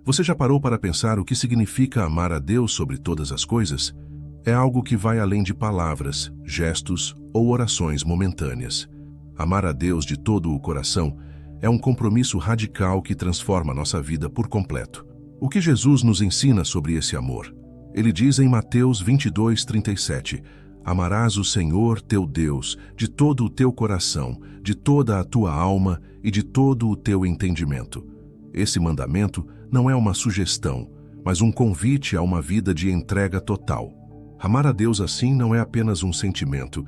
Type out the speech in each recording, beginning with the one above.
Você já parou para pensar o que significa amar a Deus sobre todas as coisas? É algo que vai além de palavras, gestos ou orações momentâneas. Amar a Deus de todo o coração é um compromisso radical que transforma nossa vida por completo. O que Jesus nos ensina sobre esse amor? Ele diz em Mateus 22:37, amarás o Senhor teu Deus de todo o teu coração, de toda a tua alma e de todo o teu entendimento. Esse mandamento não é uma sugestão, mas um convite a uma vida de entrega total. Amar a Deus assim não é apenas um sentimento,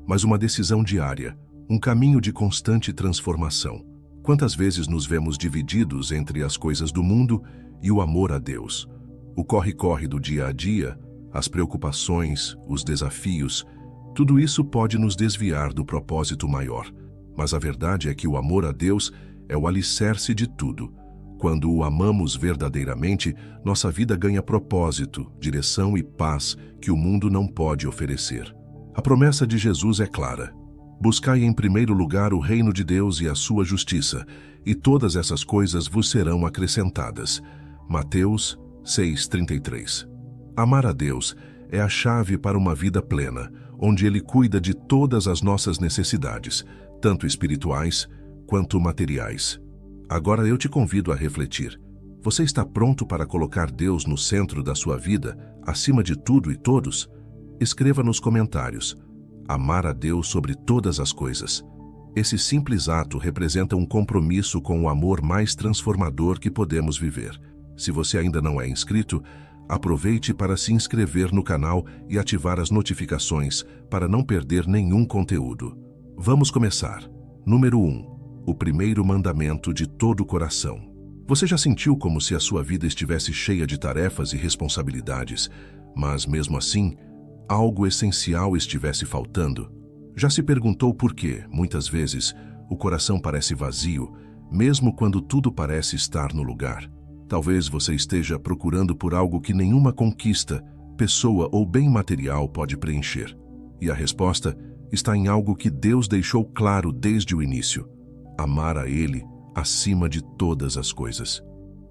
mas uma decisão diária, um caminho de constante transformação. Quantas vezes nos vemos divididos entre as coisas do mundo e o amor a Deus? O corre-corre do dia a dia, as preocupações, os desafios, tudo isso pode nos desviar do propósito maior. Mas a verdade é que o amor a Deus é o alicerce de tudo. Quando o amamos verdadeiramente, nossa vida ganha propósito, direção e paz que o mundo não pode oferecer. A promessa de Jesus é clara. Buscai em primeiro lugar o reino de Deus e a sua justiça, e todas essas coisas vos serão acrescentadas. Mateus 6:33. Amar a Deus é a chave para uma vida plena, onde Ele cuida de todas as nossas necessidades, tanto espirituais quanto materiais. Agora eu te convido a refletir. Você está pronto para colocar Deus no centro da sua vida, acima de tudo e todos? Escreva nos comentários. Amar a Deus sobre todas as coisas. Esse simples ato representa um compromisso com o amor mais transformador que podemos viver. Se você ainda não é inscrito, aproveite para se inscrever no canal e ativar as notificações para não perder nenhum conteúdo. Vamos começar. Número 1. O primeiro mandamento de todo o coração. Você já sentiu como se a sua vida estivesse cheia de tarefas e responsabilidades, mas mesmo assim, algo essencial estivesse faltando? Já se perguntou por que, muitas vezes, o coração parece vazio, mesmo quando tudo parece estar no lugar? Talvez você esteja procurando por algo que nenhuma conquista, pessoa ou bem material pode preencher. E a resposta está em algo que Deus deixou claro desde o início: amar a Ele acima de todas as coisas.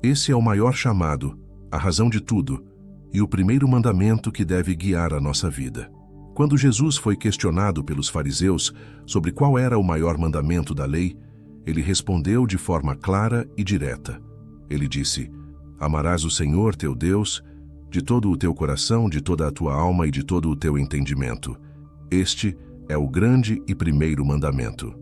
Esse é o maior chamado, a razão de tudo, e o primeiro mandamento que deve guiar a nossa vida. Quando Jesus foi questionado pelos fariseus sobre qual era o maior mandamento da lei, ele respondeu de forma clara e direta. Ele disse: amarás o Senhor teu Deus de todo o teu coração, de toda a tua alma e de todo o teu entendimento. Este é o grande e primeiro mandamento.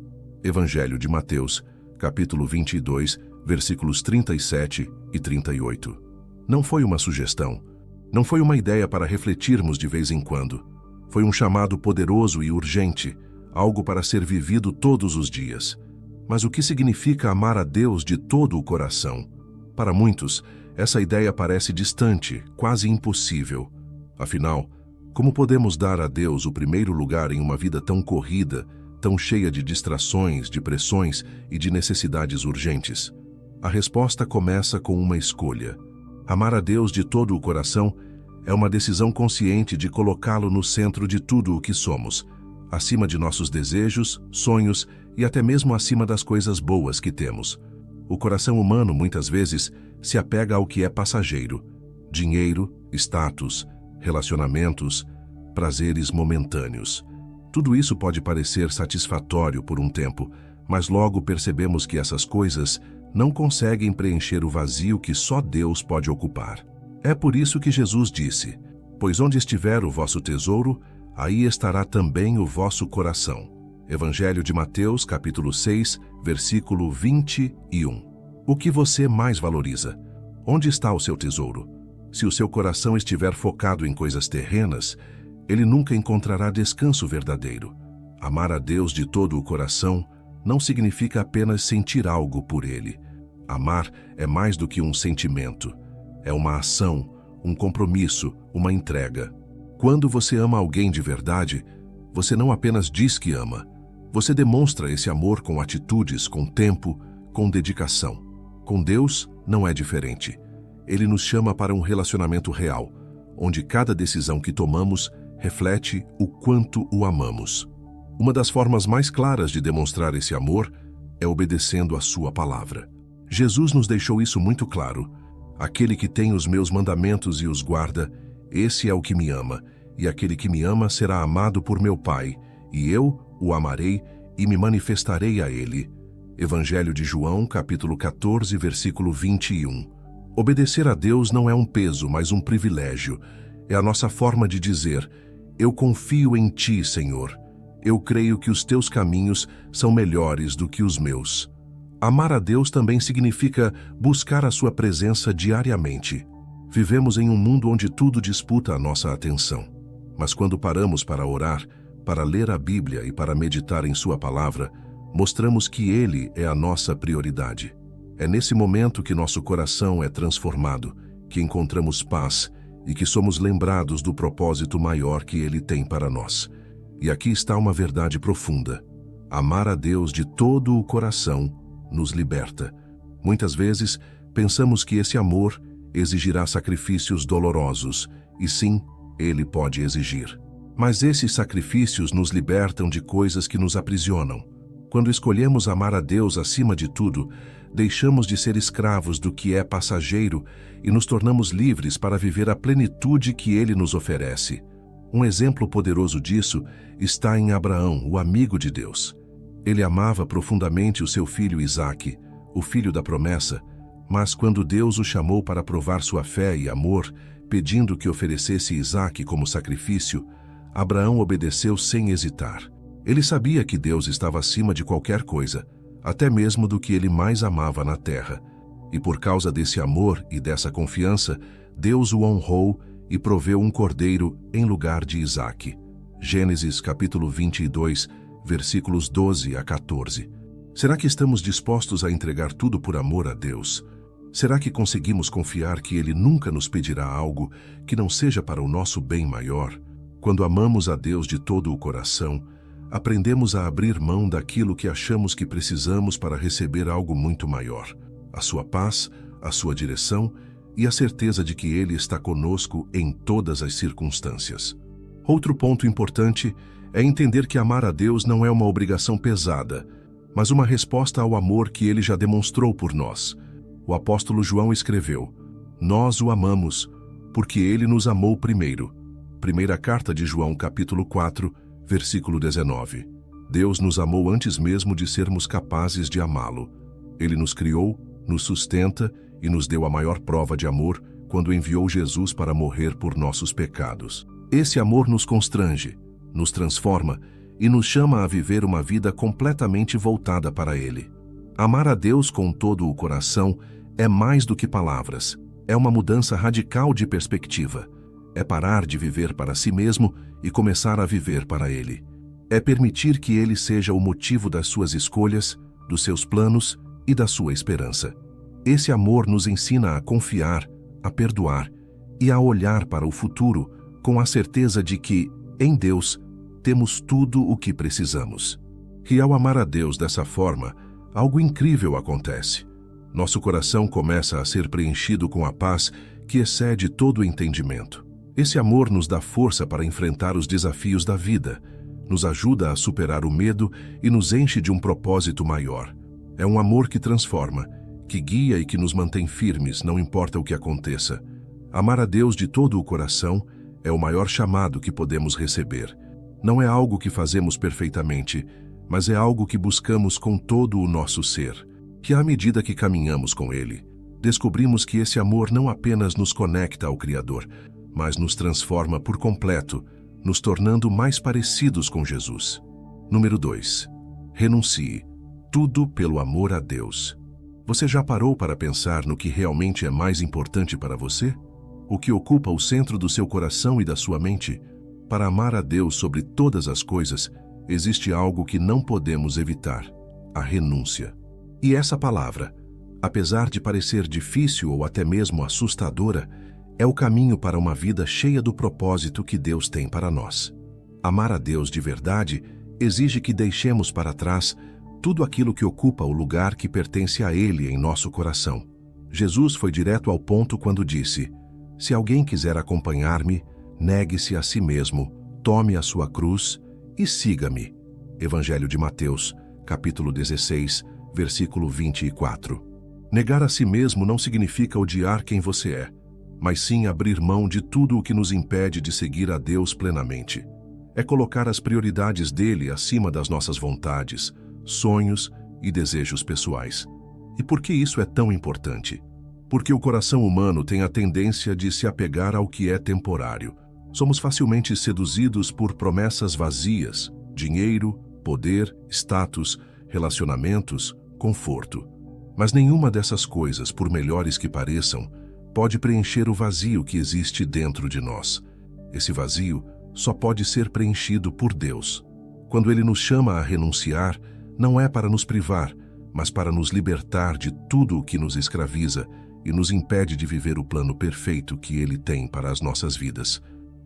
Evangelho de Mateus, capítulo 22, versículos 37 e 38. Não foi uma sugestão, não foi uma ideia para refletirmos de vez em quando. Foi um chamado poderoso e urgente, algo para ser vivido todos os dias. Mas o que significa amar a Deus de todo o coração? Para muitos, essa ideia parece distante, quase impossível. Afinal, como podemos dar a Deus o primeiro lugar em uma vida tão corrida, tão cheia de distrações, de pressões e de necessidades urgentes? A resposta começa com uma escolha. Amar a Deus de todo o coração é uma decisão consciente de colocá-lo no centro de tudo o que somos, acima de nossos desejos, sonhos e até mesmo acima das coisas boas que temos. O coração humano, muitas vezes, se apega ao que é passageiro: dinheiro, status, relacionamentos, prazeres momentâneos. Tudo isso pode parecer satisfatório por um tempo, mas logo percebemos que essas coisas não conseguem preencher o vazio que só Deus pode ocupar. É por isso que Jesus disse: pois onde estiver o vosso tesouro, aí estará também o vosso coração. Evangelho de Mateus, capítulo 6, versículo 21. O que você mais valoriza? Onde está o seu tesouro? Se o seu coração estiver focado em coisas terrenas, ele nunca encontrará descanso verdadeiro. Amar a Deus de todo o coração não significa apenas sentir algo por Ele. Amar é mais do que um sentimento. É uma ação, um compromisso, uma entrega. Quando você ama alguém de verdade, você não apenas diz que ama. Você demonstra esse amor com atitudes, com tempo, com dedicação. Com Deus, não é diferente. Ele nos chama para um relacionamento real, onde cada decisão que tomamos reflete o quanto o amamos. Uma das formas mais claras de demonstrar esse amor é obedecendo a sua palavra. Jesus nos deixou isso muito claro. Aquele que tem os meus mandamentos e os guarda, esse é o que me ama, e aquele que me ama será amado por meu Pai, e eu o amarei e me manifestarei a ele. Evangelho de João, capítulo 14, versículo 21. Obedecer a Deus não é um peso, mas um privilégio. É a nossa forma de dizer: eu confio em ti, Senhor. Eu creio que os teus caminhos são melhores do que os meus. Amar a Deus também significa buscar a sua presença diariamente. Vivemos em um mundo onde tudo disputa a nossa atenção. Mas quando paramos para orar, para ler a Bíblia e para meditar em sua palavra, mostramos que Ele é a nossa prioridade. É nesse momento que nosso coração é transformado, que encontramos paz e que somos lembrados do propósito maior que Ele tem para nós. E aqui está uma verdade profunda. Amar a Deus de todo o coração nos liberta. Muitas vezes, pensamos que esse amor exigirá sacrifícios dolorosos, e sim, ele pode exigir. Mas esses sacrifícios nos libertam de coisas que nos aprisionam. Quando escolhemos amar a Deus acima de tudo, deixamos de ser escravos do que é passageiro e nos tornamos livres para viver a plenitude que Ele nos oferece. Um exemplo poderoso disso está em Abraão, o amigo de Deus. Ele amava profundamente o seu filho Isaque, o filho da promessa, mas quando Deus o chamou para provar sua fé e amor, pedindo que oferecesse Isaque como sacrifício, Abraão obedeceu sem hesitar. Ele sabia que Deus estava acima de qualquer coisa, até mesmo do que ele mais amava na terra. E por causa desse amor e dessa confiança, Deus o honrou e proveu um cordeiro em lugar de Isaque. Gênesis capítulo 22, versículos 12 a 14. Será que estamos dispostos a entregar tudo por amor a Deus? Será que conseguimos confiar que Ele nunca nos pedirá algo que não seja para o nosso bem maior? Quando amamos a Deus de todo o coração, aprendemos a abrir mão daquilo que achamos que precisamos para receber algo muito maior: a sua paz, a sua direção e a certeza de que Ele está conosco em todas as circunstâncias. Outro ponto importante é entender que amar a Deus não é uma obrigação pesada, mas uma resposta ao amor que Ele já demonstrou por nós. O apóstolo João escreveu: nós o amamos, porque Ele nos amou primeiro. Primeira carta de João, capítulo 4, versículo 19. Deus nos amou antes mesmo de sermos capazes de amá-lo. Ele nos criou, nos sustenta e nos deu a maior prova de amor quando enviou Jesus para morrer por nossos pecados. Esse amor nos constrange, nos transforma e nos chama a viver uma vida completamente voltada para Ele. Amar a Deus com todo o coração é mais do que palavras. É uma mudança radical de perspectiva. É parar de viver para si mesmo e começar a viver para Ele. É permitir que Ele seja o motivo das suas escolhas, dos seus planos e da sua esperança. Esse amor nos ensina a confiar, a perdoar e a olhar para o futuro com a certeza de que, em Deus, temos tudo o que precisamos. E ao amar a Deus dessa forma, algo incrível acontece. Nosso coração começa a ser preenchido com a paz que excede todo o entendimento. Esse amor nos dá força para enfrentar os desafios da vida, nos ajuda a superar o medo e nos enche de um propósito maior. É um amor que transforma, que guia e que nos mantém firmes, não importa o que aconteça. Amar a Deus de todo o coração é o maior chamado que podemos receber. Não é algo que fazemos perfeitamente, mas é algo que buscamos com todo o nosso ser. Que à medida que caminhamos com Ele, descobrimos que esse amor não apenas nos conecta ao Criador, mas nos transforma por completo, nos tornando mais parecidos com Jesus. Número 2. Renuncie. Tudo pelo amor a Deus. Você já parou para pensar no que realmente é mais importante para você? O que ocupa o centro do seu coração e da sua mente? Para amar a Deus sobre todas as coisas, existe algo que não podemos evitar: a renúncia. E essa palavra, apesar de parecer difícil ou até mesmo assustadora, é o caminho para uma vida cheia do propósito que Deus tem para nós. Amar a Deus de verdade exige que deixemos para trás tudo aquilo que ocupa o lugar que pertence a Ele em nosso coração. Jesus foi direto ao ponto quando disse: se alguém quiser acompanhar-me, negue-se a si mesmo, tome a sua cruz e siga-me. Evangelho de Mateus, capítulo 16, versículo 24. Negar a si mesmo não significa odiar quem você é, mas sim abrir mão de tudo o que nos impede de seguir a Deus plenamente. É colocar as prioridades dele acima das nossas vontades, sonhos e desejos pessoais. E por que isso é tão importante? Porque o coração humano tem a tendência de se apegar ao que é temporário. Somos facilmente seduzidos por promessas vazias, dinheiro, poder, status, relacionamentos, conforto. Mas nenhuma dessas coisas, por melhores que pareçam, pode preencher o vazio que existe dentro de nós. Esse vazio só pode ser preenchido por Deus. Quando Ele nos chama a renunciar, não é para nos privar, mas para nos libertar de tudo o que nos escraviza e nos impede de viver o plano perfeito que Ele tem para as nossas vidas.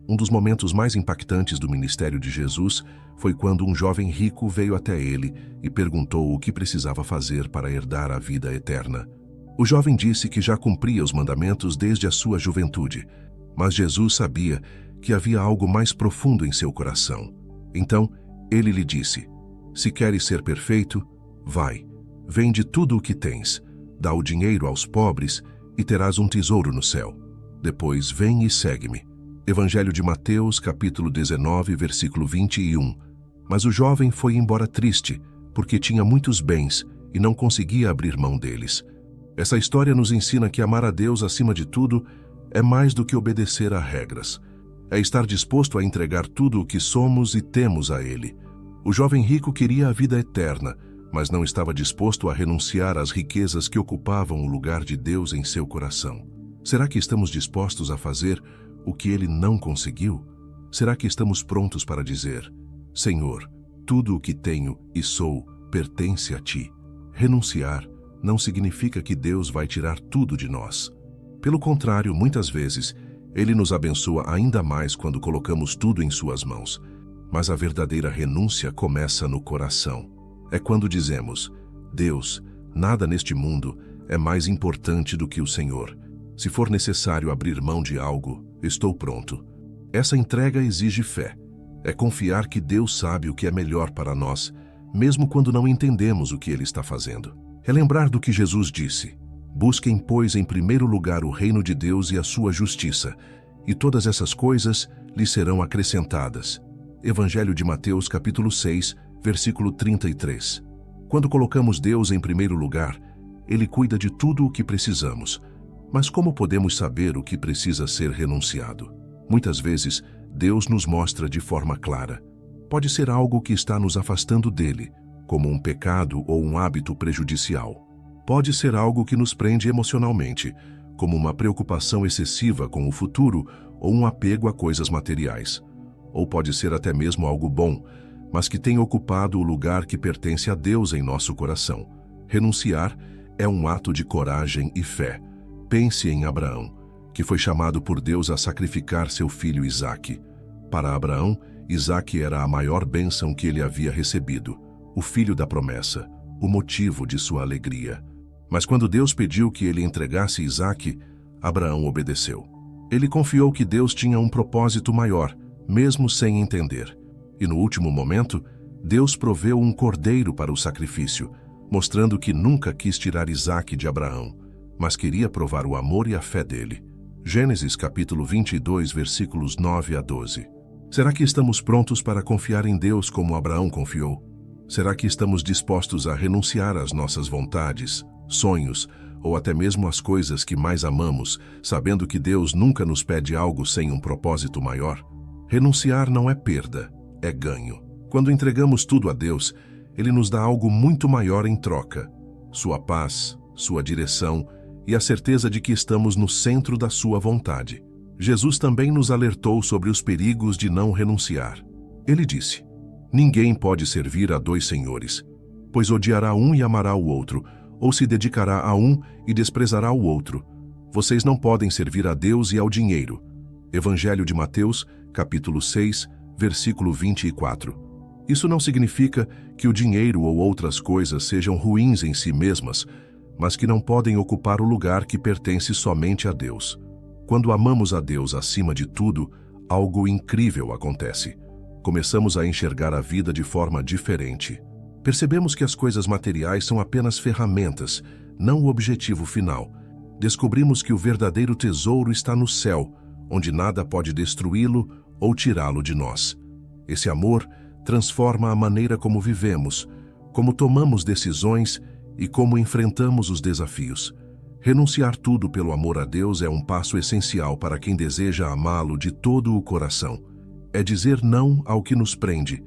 Um dos momentos mais impactantes do ministério de Jesus foi quando um jovem rico veio até ele e perguntou o que precisava fazer para herdar a vida eterna. O jovem disse que já cumpria os mandamentos desde a sua juventude, mas Jesus sabia que havia algo mais profundo em seu coração. Então, ele lhe disse: "Se queres ser perfeito, vai, vende tudo o que tens, dá o dinheiro aos pobres e terás um tesouro no céu. Depois vem e segue-me." Evangelho de Mateus, capítulo 19, versículo 21. Mas o jovem foi embora triste, porque tinha muitos bens e não conseguia abrir mão deles. Essa história nos ensina que amar a Deus acima de tudo é mais do que obedecer a regras. É estar disposto a entregar tudo o que somos e temos a Ele. O jovem rico queria a vida eterna, mas não estava disposto a renunciar às riquezas que ocupavam o lugar de Deus em seu coração. Será que estamos dispostos a fazer o que ele não conseguiu? Será que estamos prontos para dizer: "Senhor, tudo o que tenho e sou pertence a Ti"? Renunciar não significa que Deus vai tirar tudo de nós. Pelo contrário, muitas vezes, Ele nos abençoa ainda mais quando colocamos tudo em Suas mãos. Mas a verdadeira renúncia começa no coração. É quando dizemos: "Deus, nada neste mundo é mais importante do que o Senhor. Se for necessário abrir mão de algo, estou pronto." Essa entrega exige fé. É confiar que Deus sabe o que é melhor para nós, mesmo quando não entendemos o que Ele está fazendo. É lembrar do que Jesus disse: "Busquem, pois, em primeiro lugar o reino de Deus e a sua justiça, e todas essas coisas lhes serão acrescentadas." Evangelho de Mateus, capítulo 6, versículo 33. Quando colocamos Deus em primeiro lugar, Ele cuida de tudo o que precisamos. Mas como podemos saber o que precisa ser renunciado? Muitas vezes, Deus nos mostra de forma clara. Pode ser algo que está nos afastando dele, como um pecado ou um hábito prejudicial. Pode ser algo que nos prende emocionalmente, como uma preocupação excessiva com o futuro ou um apego a coisas materiais. Ou pode ser até mesmo algo bom, mas que tem ocupado o lugar que pertence a Deus em nosso coração. Renunciar é um ato de coragem e fé. Pense em Abraão, que foi chamado por Deus a sacrificar seu filho Isaque. Para Abraão, Isaque era a maior bênção que ele havia recebido, o filho da promessa, o motivo de sua alegria. Mas quando Deus pediu que ele entregasse Isaque, Abraão obedeceu. Ele confiou que Deus tinha um propósito maior, mesmo sem entender. E no último momento, Deus proveu um cordeiro para o sacrifício, mostrando que nunca quis tirar Isaque de Abraão, mas queria provar o amor e a fé dele. Gênesis capítulo 22, versículos 9 a 12. Será que estamos prontos para confiar em Deus como Abraão confiou? Será que estamos dispostos a renunciar às nossas vontades, sonhos ou até mesmo às coisas que mais amamos, sabendo que Deus nunca nos pede algo sem um propósito maior? Renunciar não é perda, é ganho. Quando entregamos tudo a Deus, Ele nos dá algo muito maior em troca: sua paz, sua direção e a certeza de que estamos no centro da sua vontade. Jesus também nos alertou sobre os perigos de não renunciar. Ele disse: "Ninguém pode servir a dois senhores, pois odiará um e amará o outro, ou se dedicará a um e desprezará o outro. Vocês não podem servir a Deus e ao dinheiro." Evangelho de Mateus, capítulo 6, versículo 24. Isso não significa que o dinheiro ou outras coisas sejam ruins em si mesmas, mas que não podem ocupar o lugar que pertence somente a Deus. Quando amamos a Deus acima de tudo, algo incrível acontece. Começamos a enxergar a vida de forma diferente. Percebemos que as coisas materiais são apenas ferramentas, não o objetivo final. Descobrimos que o verdadeiro tesouro está no céu, onde nada pode destruí-lo ou tirá-lo de nós. Esse amor transforma a maneira como vivemos, como tomamos decisões e como enfrentamos os desafios. Renunciar tudo pelo amor a Deus é um passo essencial para quem deseja amá-lo de todo o coração. É dizer não ao que nos prende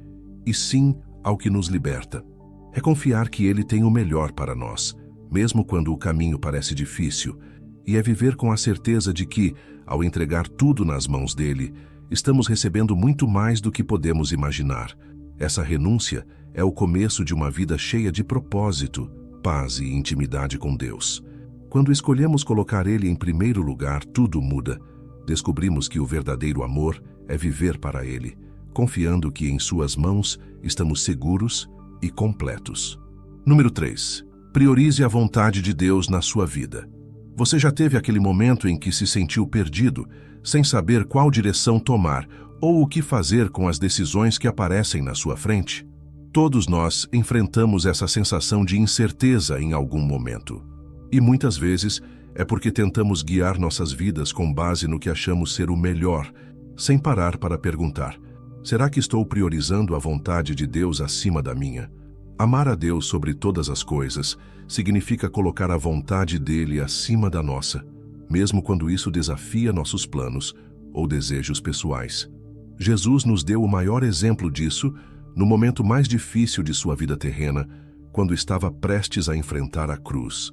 e sim ao que nos liberta. É confiar que Ele tem o melhor para nós, mesmo quando o caminho parece difícil, e é viver com a certeza de que, ao entregar tudo nas mãos dele, estamos recebendo muito mais do que podemos imaginar. Essa renúncia é o começo de uma vida cheia de propósito, paz e intimidade com Deus. Quando escolhemos colocar Ele em primeiro lugar, tudo muda. Descobrimos que o verdadeiro amor é viver para Ele, confiando que em suas mãos estamos seguros e completos. Número 3. Priorize a vontade de Deus na sua vida. Você já teve aquele momento em que se sentiu perdido, sem saber qual direção tomar ou o que fazer com as decisões que aparecem na sua frente? Todos nós enfrentamos essa sensação de incerteza em algum momento. E muitas vezes é porque tentamos guiar nossas vidas com base no que achamos ser o melhor, sem parar para perguntar: será que estou priorizando a vontade de Deus acima da minha? Amar a Deus sobre todas as coisas significa colocar a vontade dele acima da nossa, mesmo quando isso desafia nossos planos ou desejos pessoais. Jesus nos deu o maior exemplo disso no momento mais difícil de sua vida terrena, quando estava prestes a enfrentar a cruz.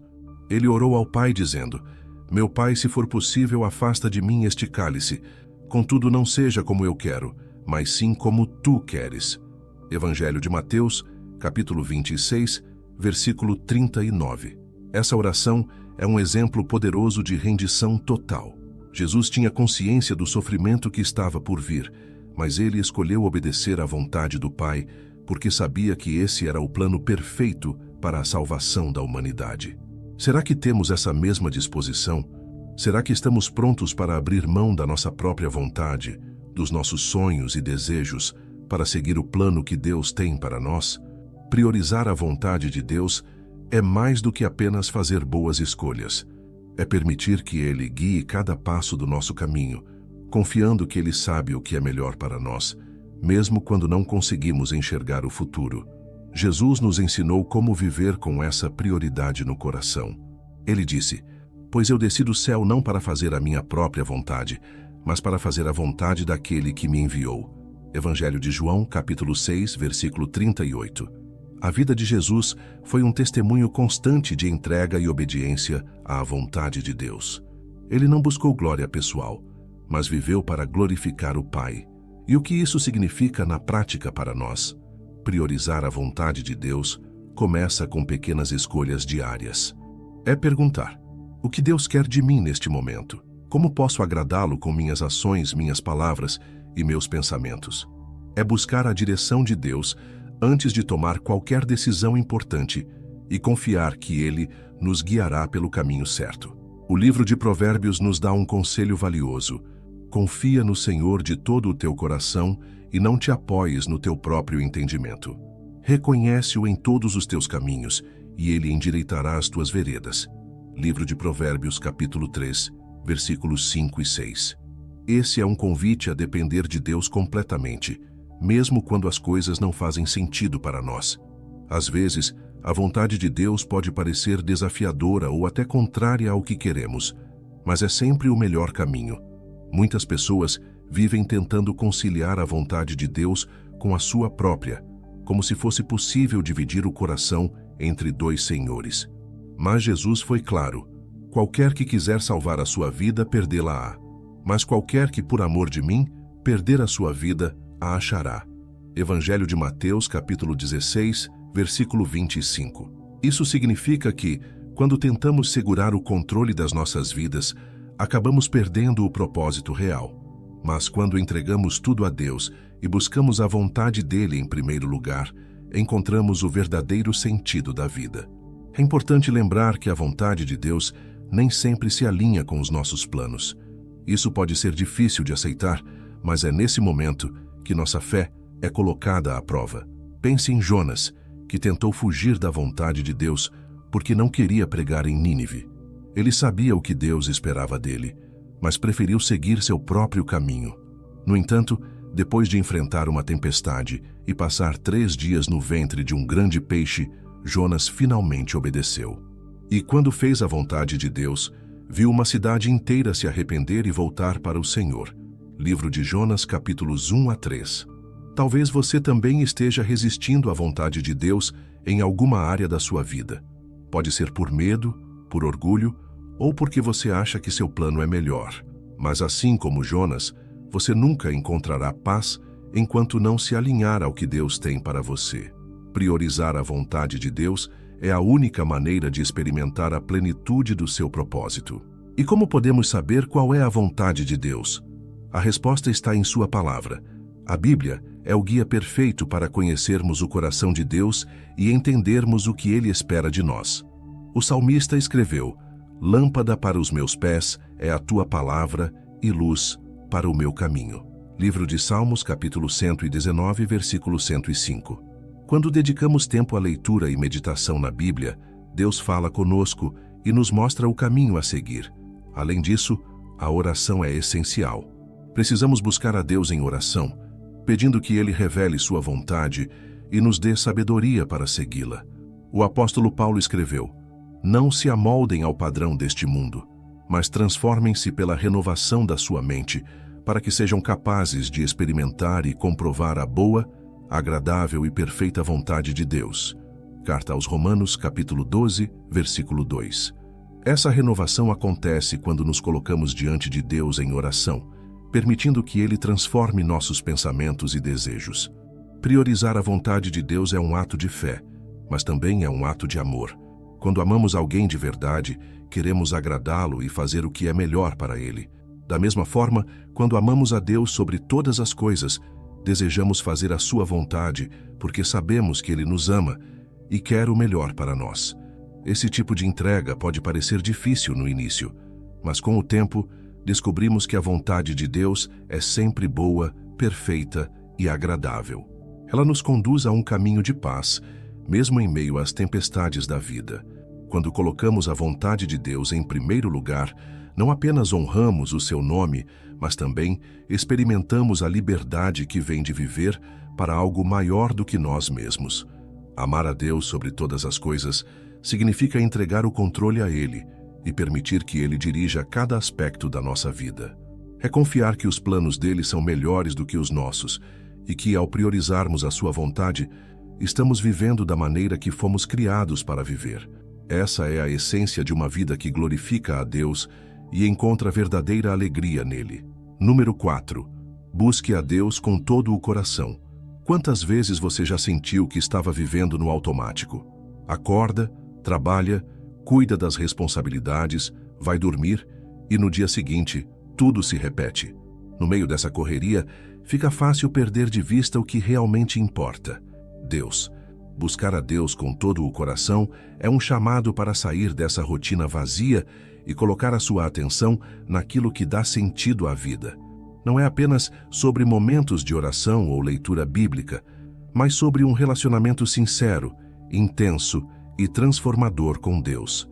Ele orou ao Pai dizendo: Meu Pai, se for possível, afasta de mim este cálice. Contudo, não seja como eu quero, mas sim como tu queres. Evangelho de Mateus, capítulo 26, versículo 39. Essa oração é um exemplo poderoso de rendição total. Jesus tinha consciência do sofrimento que estava por vir, mas ele escolheu obedecer à vontade do Pai, porque sabia que esse era o plano perfeito para a salvação da humanidade. Será que temos essa mesma disposição? Será que estamos prontos para abrir mão da nossa própria vontade, dos nossos sonhos e desejos, para seguir o plano que Deus tem para nós? Priorizar a vontade de Deus é mais do que apenas fazer boas escolhas. É permitir que Ele guie cada passo do nosso caminho, confiando que Ele sabe o que é melhor para nós, mesmo quando não conseguimos enxergar o futuro. Jesus nos ensinou como viver com essa prioridade no coração. Ele disse: Pois eu desci do céu não para fazer a minha própria vontade, mas para fazer a vontade daquele que me enviou. Evangelho de João, capítulo 6, versículo 38. A vida de Jesus foi um testemunho constante de entrega e obediência à vontade de Deus. Ele não buscou glória pessoal, mas viveu para glorificar o Pai. E o que isso significa na prática para nós? Priorizar a vontade de Deus começa com pequenas escolhas diárias. É perguntar: o que Deus quer de mim neste momento? Como posso agradá-lo com minhas ações, minhas palavras e meus pensamentos? É buscar a direção de Deus antes de tomar qualquer decisão importante e confiar que Ele nos guiará pelo caminho certo. O livro de Provérbios nos dá um conselho valioso: confia no Senhor de todo o teu coração e não te apoies no teu próprio entendimento. Reconhece-o em todos os teus caminhos e Ele endireitará as tuas veredas. Livro de Provérbios, capítulo 3, versículos 5 e 6. Esse é um convite a depender de Deus completamente, mesmo quando as coisas não fazem sentido para nós. Às vezes, a vontade de Deus pode parecer desafiadora ou até contrária ao que queremos, mas é sempre o melhor caminho. Muitas pessoas vivem tentando conciliar a vontade de Deus com a sua própria, como se fosse possível dividir o coração entre dois senhores. Mas Jesus foi claro: qualquer que quiser salvar a sua vida, perdê-la-á. Mas qualquer que, por amor de mim, perder a sua vida, a achará. Evangelho de Mateus, capítulo 16, versículo 25. Isso significa que, quando tentamos segurar o controle das nossas vidas, acabamos perdendo o propósito real. Mas quando entregamos tudo a Deus e buscamos a vontade dele em primeiro lugar, encontramos o verdadeiro sentido da vida. É importante lembrar que a vontade de Deus nem sempre se alinha com os nossos planos. Isso pode ser difícil de aceitar, mas é nesse momento que nossa fé é colocada à prova. Pense em Jonas, que tentou fugir da vontade de Deus porque não queria pregar em Nínive. Ele sabia o que Deus esperava dele, mas preferiu seguir seu próprio caminho. No entanto, depois de enfrentar uma tempestade e passar 3 dias no ventre de um grande peixe, Jonas finalmente obedeceu. E quando fez a vontade de Deus, viu uma cidade inteira se arrepender e voltar para o Senhor. Livro de Jonas, capítulos 1 a 3. Talvez você também esteja resistindo à vontade de Deus em alguma área da sua vida. Pode ser por medo, por orgulho ou porque você acha que seu plano é melhor. Mas assim como Jonas, você nunca encontrará paz enquanto não se alinhar ao que Deus tem para você. Priorizar a vontade de Deus é a única maneira de experimentar a plenitude do seu propósito. E como podemos saber qual é a vontade de Deus? A resposta está em sua palavra. A Bíblia é o guia perfeito para conhecermos o coração de Deus e entendermos o que Ele espera de nós. O salmista escreveu: "Lâmpada para os meus pés é a tua palavra e luz para o meu caminho." Livro de Salmos, capítulo 119, versículo 105. Quando dedicamos tempo à leitura e meditação na Bíblia, Deus fala conosco e nos mostra o caminho a seguir. Além disso, a oração é essencial. Precisamos buscar a Deus em oração, pedindo que Ele revele sua vontade e nos dê sabedoria para segui-la. O apóstolo Paulo escreveu: "Não se amoldem ao padrão deste mundo, mas transformem-se pela renovação da sua mente, para que sejam capazes de experimentar e comprovar a boa, agradável e perfeita vontade de Deus." Carta aos Romanos, capítulo 12, versículo 2. Essa renovação acontece quando nos colocamos diante de Deus em oração, permitindo que Ele transforme nossos pensamentos e desejos. Priorizar a vontade de Deus é um ato de fé, mas também é um ato de amor. Quando amamos alguém de verdade, queremos agradá-lo e fazer o que é melhor para ele. Da mesma forma, quando amamos a Deus sobre todas as coisas, desejamos fazer a sua vontade, porque sabemos que Ele nos ama e quer o melhor para nós. Esse tipo de entrega pode parecer difícil no início, mas com o tempo, descobrimos que a vontade de Deus é sempre boa, perfeita e agradável. Ela nos conduz a um caminho de paz, mesmo em meio às tempestades da vida. Quando colocamos a vontade de Deus em primeiro lugar, não apenas honramos o seu nome, mas também experimentamos a liberdade que vem de viver para algo maior do que nós mesmos. Amar a Deus sobre todas as coisas significa entregar o controle a Ele e permitir que Ele dirija cada aspecto da nossa vida. É confiar que os planos dele são melhores do que os nossos e que, ao priorizarmos a sua vontade, estamos vivendo da maneira que fomos criados para viver. Essa é a essência de uma vida que glorifica a Deus e encontra verdadeira alegria nele. Número 4. Busque a Deus com todo o coração. Quantas vezes você já sentiu que estava vivendo no automático? Acorda, trabalha, cuida das responsabilidades, vai dormir e no dia seguinte, tudo se repete. No meio dessa correria, fica fácil perder de vista o que realmente importa: Deus. Buscar a Deus com todo o coração é um chamado para sair dessa rotina vazia e colocar a sua atenção naquilo que dá sentido à vida. Não é apenas sobre momentos de oração ou leitura bíblica, mas sobre um relacionamento sincero, intenso e transformador com Deus.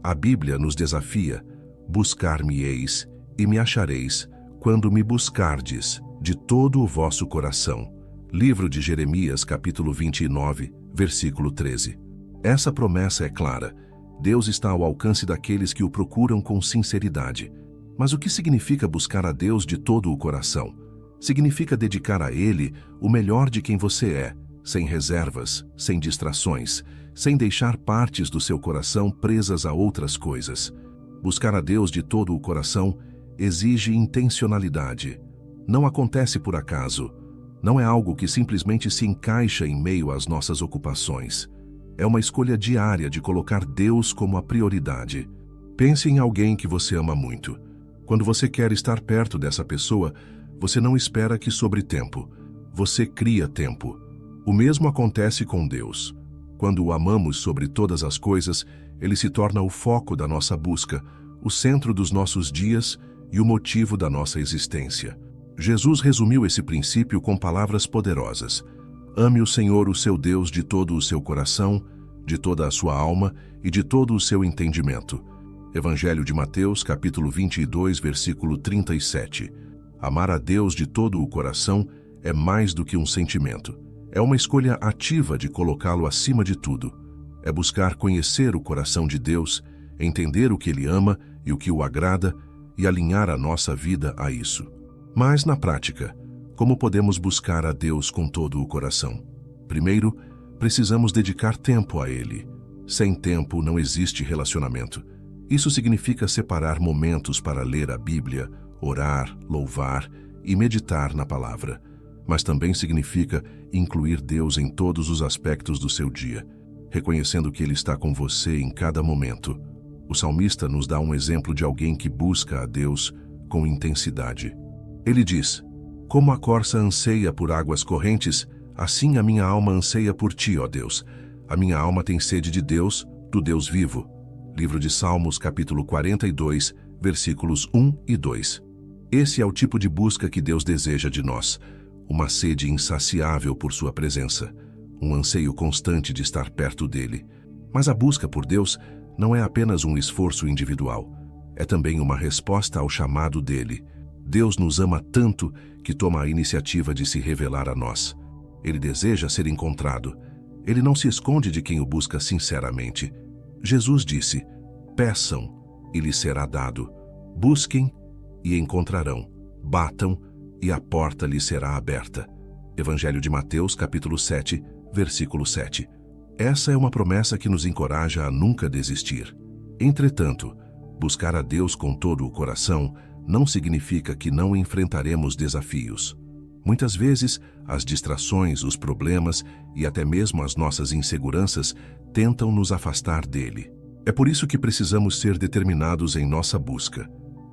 A Bíblia nos desafia: buscar-me-eis e me achareis, quando me buscardes de todo o vosso coração. Livro de Jeremias, capítulo 29, versículo 13. Essa promessa é clara. Deus está ao alcance daqueles que o procuram com sinceridade. Mas o que significa buscar a Deus de todo o coração? Significa dedicar a Ele o melhor de quem você é, sem reservas, sem distrações, sem deixar partes do seu coração presas a outras coisas. Buscar a Deus de todo o coração exige intencionalidade. Não acontece por acaso. Não é algo que simplesmente se encaixa em meio às nossas ocupações. É uma escolha diária de colocar Deus como a prioridade. Pense em alguém que você ama muito. Quando você quer estar perto dessa pessoa, você não espera que sobre tempo. Você cria tempo. O mesmo acontece com Deus. Quando o amamos sobre todas as coisas, Ele se torna o foco da nossa busca, o centro dos nossos dias e o motivo da nossa existência. Jesus resumiu esse princípio com palavras poderosas: ame o Senhor, o seu Deus, de todo o seu coração, de toda a sua alma e de todo o seu entendimento. Evangelho de Mateus, capítulo 22, versículo 37. Amar a Deus de todo o coração é mais do que um sentimento. É uma escolha ativa de colocá-lo acima de tudo. É buscar conhecer o coração de Deus, entender o que Ele ama e o que o agrada e alinhar a nossa vida a isso. Mas, na prática, como podemos buscar a Deus com todo o coração? Primeiro, precisamos dedicar tempo a Ele. Sem tempo não existe relacionamento. Isso significa separar momentos para ler a Bíblia, orar, louvar e meditar na palavra. Mas também significa incluir Deus em todos os aspectos do seu dia, reconhecendo que Ele está com você em cada momento. O salmista nos dá um exemplo de alguém que busca a Deus com intensidade. Ele diz: "Como a corça anseia por águas correntes, assim a minha alma anseia por ti, ó Deus. A minha alma tem sede de Deus, do Deus vivo." Livro de Salmos, capítulo 42, versículos 1 e 2. Esse é o tipo de busca que Deus deseja de nós, uma sede insaciável por sua presença, um anseio constante de estar perto dele. Mas a busca por Deus não é apenas um esforço individual, é também uma resposta ao chamado dele. Deus nos ama tanto que toma a iniciativa de se revelar a nós. Ele deseja ser encontrado. Ele não se esconde de quem o busca sinceramente. Jesus disse: "Peçam e lhes será dado. Busquem e encontrarão. Batam e a porta lhes será aberta." Evangelho de Mateus, capítulo 7, versículo 7. Essa é uma promessa que nos encoraja a nunca desistir. Entretanto, buscar a Deus com todo o coração não significa que não enfrentaremos desafios. Muitas vezes, as distrações, os problemas e até mesmo as nossas inseguranças tentam nos afastar dele. É por isso que precisamos ser determinados em nossa busca.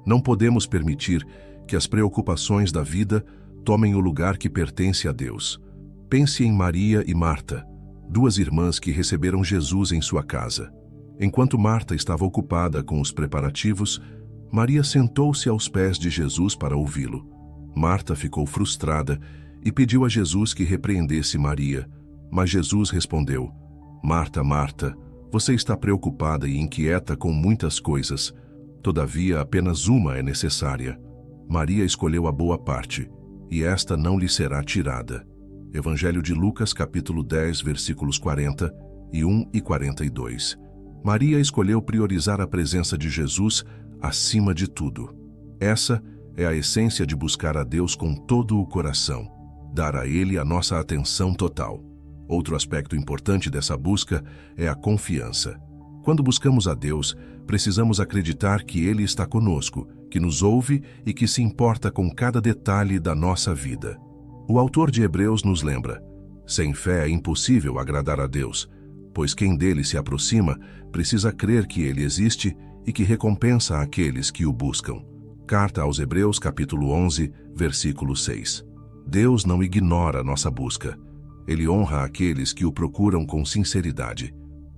Não podemos permitir que as preocupações da vida tomem o lugar que pertence a Deus. Pense em Maria e Marta, duas irmãs que receberam Jesus em sua casa. Enquanto Marta estava ocupada com os preparativos, Maria sentou-se aos pés de Jesus para ouvi-lo. Marta ficou frustrada e pediu a Jesus que repreendesse Maria, mas Jesus respondeu: "Marta, Marta, você está preocupada e inquieta com muitas coisas. Todavia, apenas uma é necessária. Maria escolheu a boa parte, e esta não lhe será tirada." Evangelho de Lucas, capítulo 10, versículos 41 e 42. Maria escolheu priorizar a presença de Jesus acima de tudo. Essa é a essência de buscar a Deus com todo o coração, dar a Ele a nossa atenção total. Outro aspecto importante dessa busca é a confiança. Quando buscamos a Deus, precisamos acreditar que Ele está conosco, que nos ouve e que se importa com cada detalhe da nossa vida. O autor de Hebreus nos lembra: "Sem fé é impossível agradar a Deus, pois quem dele se aproxima precisa crer que Ele existe e que recompensa aqueles que o buscam." Carta aos Hebreus, capítulo 11, versículo 6. Deus não ignora nossa busca. Ele honra aqueles que o procuram com sinceridade.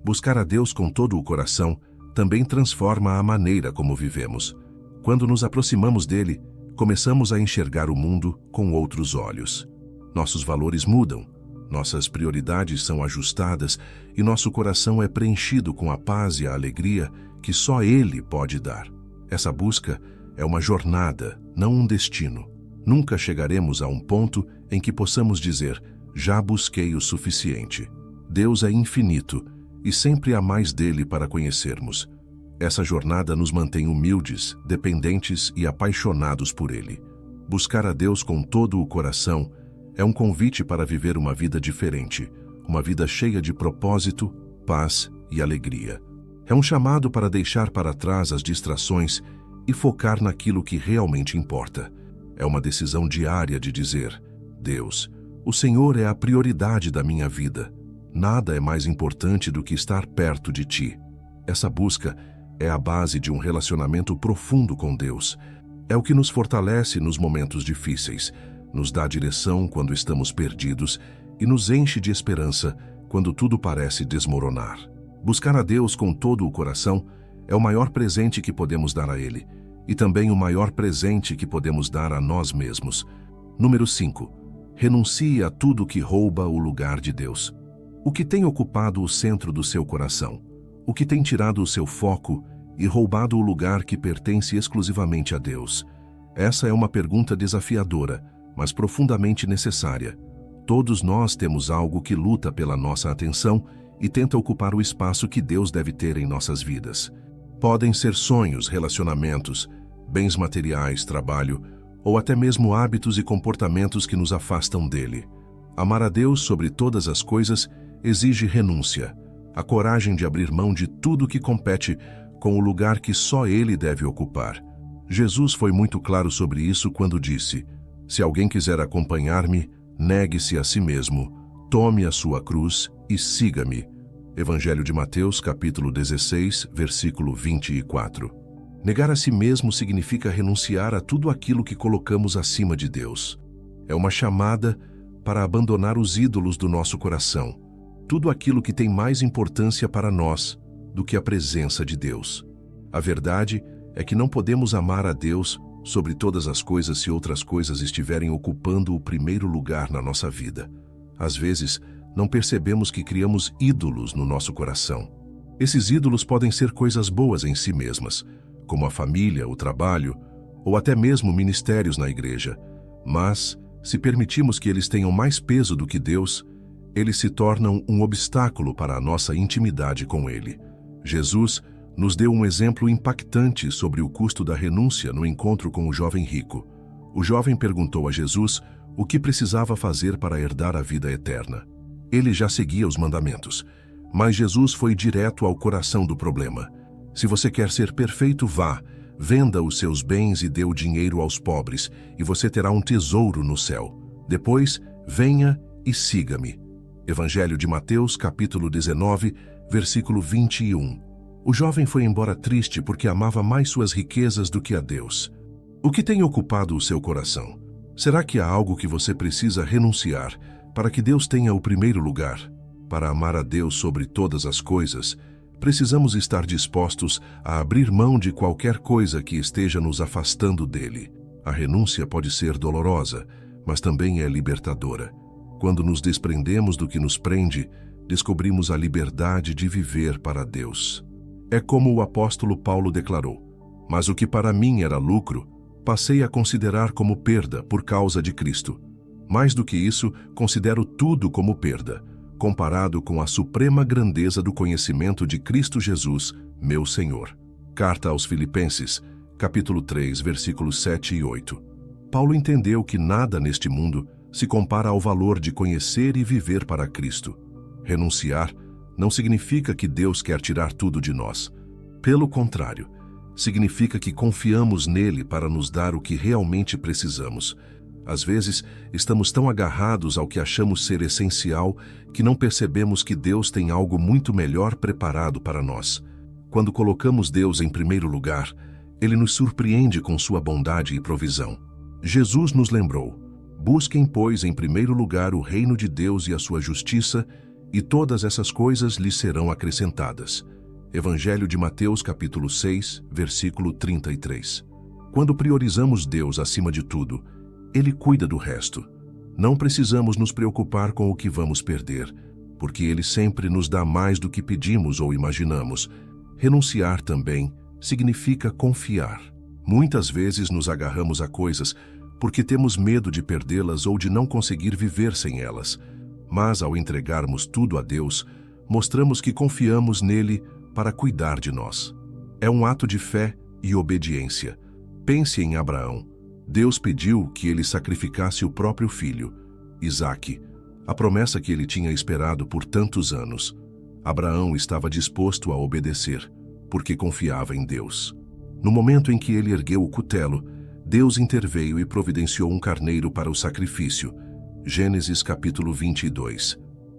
Buscar a Deus com todo o coração também transforma a maneira como vivemos. Quando nos aproximamos dele, começamos a enxergar o mundo com outros olhos. Nossos valores mudam, nossas prioridades são ajustadas e nosso coração é preenchido com a paz e a alegria que só Ele pode dar. Essa busca é uma jornada, não um destino. Nunca chegaremos a um ponto em que possamos dizer: "Já busquei o suficiente." Deus é infinito e sempre há mais dele para conhecermos. Essa jornada nos mantém humildes, dependentes e apaixonados por Ele. Buscar a Deus com todo o coração é um convite para viver uma vida diferente, uma vida cheia de propósito, paz e alegria. É um chamado para deixar para trás as distrações e focar naquilo que realmente importa. É uma decisão diária de dizer: "Deus, o Senhor é a prioridade da minha vida. Nada é mais importante do que estar perto de Ti." Essa busca é a base de um relacionamento profundo com Deus. É o que nos fortalece nos momentos difíceis, nos dá direção quando estamos perdidos e nos enche de esperança quando tudo parece desmoronar. Buscar a Deus com todo o coração é o maior presente que podemos dar a Ele e também o maior presente que podemos dar a nós mesmos. Número 5. Renuncie a tudo que rouba o lugar de Deus. O que tem ocupado o centro do seu coração? O que tem tirado o seu foco e roubado o lugar que pertence exclusivamente a Deus? Essa é uma pergunta desafiadora, mas profundamente necessária. Todos nós temos algo que luta pela nossa atenção e tenta ocupar o espaço que Deus deve ter em nossas vidas. Podem ser sonhos, relacionamentos, bens materiais, trabalho, ou até mesmo hábitos e comportamentos que nos afastam dele. Amar a Deus sobre todas as coisas exige renúncia, a coragem de abrir mão de tudo que compete com o lugar que só Ele deve ocupar. Jesus foi muito claro sobre isso quando disse: "Se alguém quiser acompanhar-me, negue-se a si mesmo, tome a sua cruz e siga-me." Evangelho de Mateus, capítulo 16, versículo 24. Negar a si mesmo significa renunciar a tudo aquilo que colocamos acima de Deus. É uma chamada para abandonar os ídolos do nosso coração, tudo aquilo que tem mais importância para nós do que a presença de Deus. A verdade é que não podemos amar a Deus sobre todas as coisas se outras coisas estiverem ocupando o primeiro lugar na nossa vida. Às vezes, não percebemos que criamos ídolos no nosso coração. Esses ídolos podem ser coisas boas em si mesmas, como a família, o trabalho, ou até mesmo ministérios na igreja. Mas, se permitimos que eles tenham mais peso do que Deus, eles se tornam um obstáculo para a nossa intimidade com Ele. Jesus nos deu um exemplo impactante sobre o custo da renúncia no encontro com o jovem rico. O jovem perguntou a Jesus o que precisava fazer para herdar a vida eterna. Ele já seguia os mandamentos, mas Jesus foi direto ao coração do problema. Se você quer ser perfeito, vá, venda os seus bens e dê o dinheiro aos pobres, e você terá um tesouro no céu. Depois, venha e siga-me. Evangelho de Mateus, capítulo 19, versículo 21. O jovem foi embora triste porque amava mais suas riquezas do que a Deus. O que tem ocupado o seu coração? Será que há algo que você precisa renunciar para que Deus tenha o primeiro lugar? Para amar a Deus sobre todas as coisas, precisamos estar dispostos a abrir mão de qualquer coisa que esteja nos afastando dele. A renúncia pode ser dolorosa, mas também é libertadora. Quando nos desprendemos do que nos prende, descobrimos a liberdade de viver para Deus. É como o apóstolo Paulo declarou: "Mas o que para mim era lucro, passei a considerar como perda por causa de Cristo. Mais do que isso, considero tudo como perda, comparado com a suprema grandeza do conhecimento de Cristo Jesus, meu Senhor." Carta aos Filipenses, capítulo 3, versículos 7 e 8. Paulo entendeu que nada neste mundo se compara ao valor de conhecer e viver para Cristo. Renunciar não significa que Deus quer tirar tudo de nós. Pelo contrário, significa que confiamos nele para nos dar o que realmente precisamos. Às vezes, estamos tão agarrados ao que achamos ser essencial que não percebemos que Deus tem algo muito melhor preparado para nós. Quando colocamos Deus em primeiro lugar, Ele nos surpreende com sua bondade e provisão. Jesus nos lembrou: "Busquem, pois, em primeiro lugar o reino de Deus e a sua justiça, e todas essas coisas lhes serão acrescentadas." Evangelho de Mateus, capítulo 6, versículo 33. Quando priorizamos Deus acima de tudo, Ele cuida do resto. Não precisamos nos preocupar com o que vamos perder, porque Ele sempre nos dá mais do que pedimos ou imaginamos. Renunciar também significa confiar. Muitas vezes nos agarramos a coisas porque temos medo de perdê-las ou de não conseguir viver sem elas. Mas ao entregarmos tudo a Deus, mostramos que confiamos nele para cuidar de nós. É um ato de fé e obediência. Pense em Abraão. Deus pediu que ele sacrificasse o próprio filho, Isaque, a promessa que ele tinha esperado por tantos anos. Abraão estava disposto a obedecer, porque confiava em Deus. No momento em que ele ergueu o cutelo, Deus interveio e providenciou um carneiro para o sacrifício. Gênesis capítulo 22.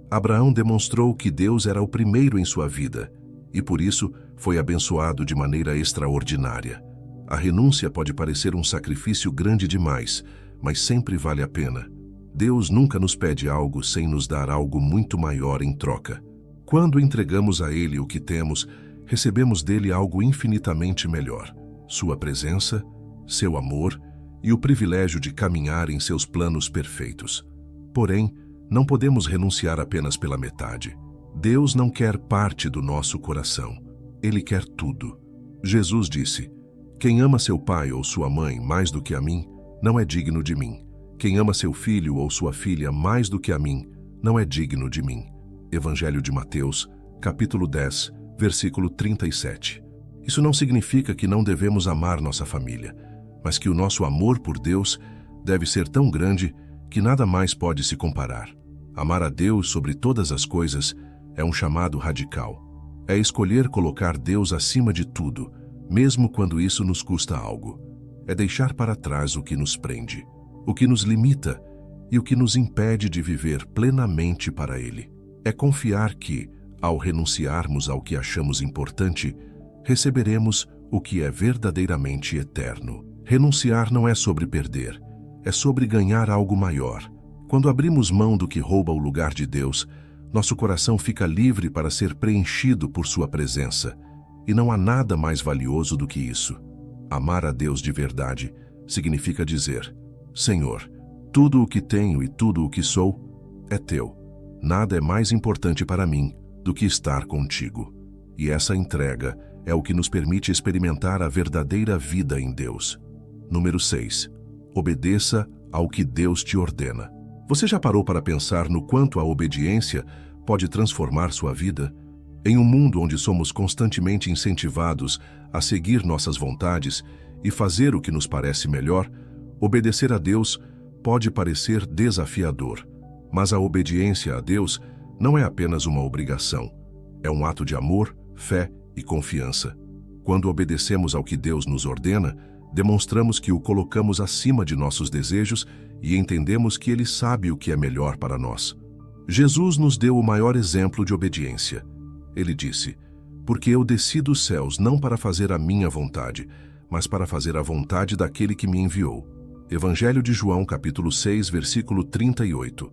Abraão demonstrou que Deus era o primeiro em sua vida e por isso foi abençoado de maneira extraordinária. A renúncia pode parecer um sacrifício grande demais, mas sempre vale a pena. Deus nunca nos pede algo sem nos dar algo muito maior em troca. Quando entregamos a Ele o que temos, recebemos dele algo infinitamente melhor: sua presença, seu amor e o privilégio de caminhar em seus planos perfeitos. Porém, não podemos renunciar apenas pela metade. Deus não quer parte do nosso coração. Ele quer tudo. Jesus disse: quem ama seu pai ou sua mãe mais do que a mim, não é digno de mim. Quem ama seu filho ou sua filha mais do que a mim, não é digno de mim. Evangelho de Mateus, capítulo 10, versículo 37. Isso não significa que não devemos amar nossa família, mas que o nosso amor por Deus deve ser tão grande que nada mais pode se comparar. Amar a Deus sobre todas as coisas é um chamado radical. É escolher colocar Deus acima de tudo, mesmo quando isso nos custa algo. É deixar para trás o que nos prende, o que nos limita e o que nos impede de viver plenamente para Ele. É confiar que, ao renunciarmos ao que achamos importante, receberemos o que é verdadeiramente eterno. Renunciar não é sobre perder, é sobre ganhar algo maior. Quando abrimos mão do que rouba o lugar de Deus, nosso coração fica livre para ser preenchido por sua presença, e não há nada mais valioso do que isso. Amar a Deus de verdade significa dizer: Senhor, tudo o que tenho e tudo o que sou é teu. Nada é mais importante para mim do que estar contigo. E essa entrega é o que nos permite experimentar a verdadeira vida em Deus. Número 6. Obedeça ao que Deus te ordena. Você já parou para pensar no quanto a obediência pode transformar sua vida? Em um mundo onde somos constantemente incentivados a seguir nossas vontades e fazer o que nos parece melhor, obedecer a Deus pode parecer desafiador. Mas a obediência a Deus não é apenas uma obrigação. É um ato de amor, fé e confiança. Quando obedecemos ao que Deus nos ordena, demonstramos que o colocamos acima de nossos desejos e entendemos que Ele sabe o que é melhor para nós. Jesus nos deu o maior exemplo de obediência. Ele disse: porque eu desci dos céus não para fazer a minha vontade, mas para fazer a vontade daquele que me enviou. Evangelho de João, capítulo 6, versículo 38.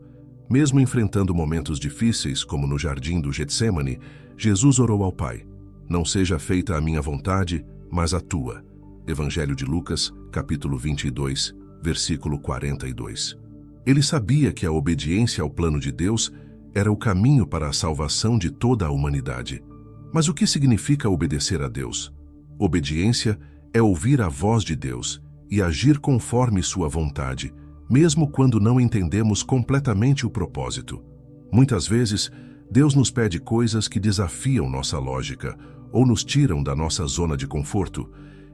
Mesmo enfrentando momentos difíceis, como no jardim do Getsêmani, Jesus orou ao Pai: não seja feita a minha vontade, mas a tua. Evangelho de Lucas, capítulo 22, versículo 42. Ele sabia que a obediência ao plano de Deus era o caminho para a salvação de toda a humanidade. Mas o que significa obedecer a Deus? Obediência é ouvir a voz de Deus e agir conforme sua vontade, mesmo quando não entendemos completamente o propósito. Muitas vezes, Deus nos pede coisas que desafiam nossa lógica ou nos tiram da nossa zona de conforto.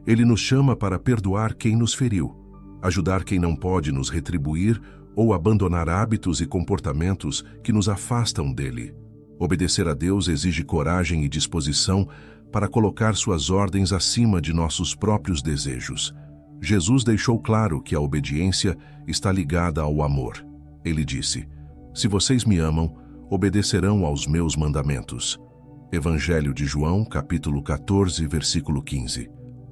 Ele nos chama para perdoar quem nos feriu, ajudar quem não pode nos retribuir ou abandonar hábitos e comportamentos que nos afastam dele. Obedecer a Deus exige coragem e disposição para colocar suas ordens acima de nossos próprios desejos. Jesus deixou claro que a obediência está ligada ao amor. Ele disse: se vocês me amam, obedecerão aos meus mandamentos. Evangelho de João, capítulo 14, versículo 15.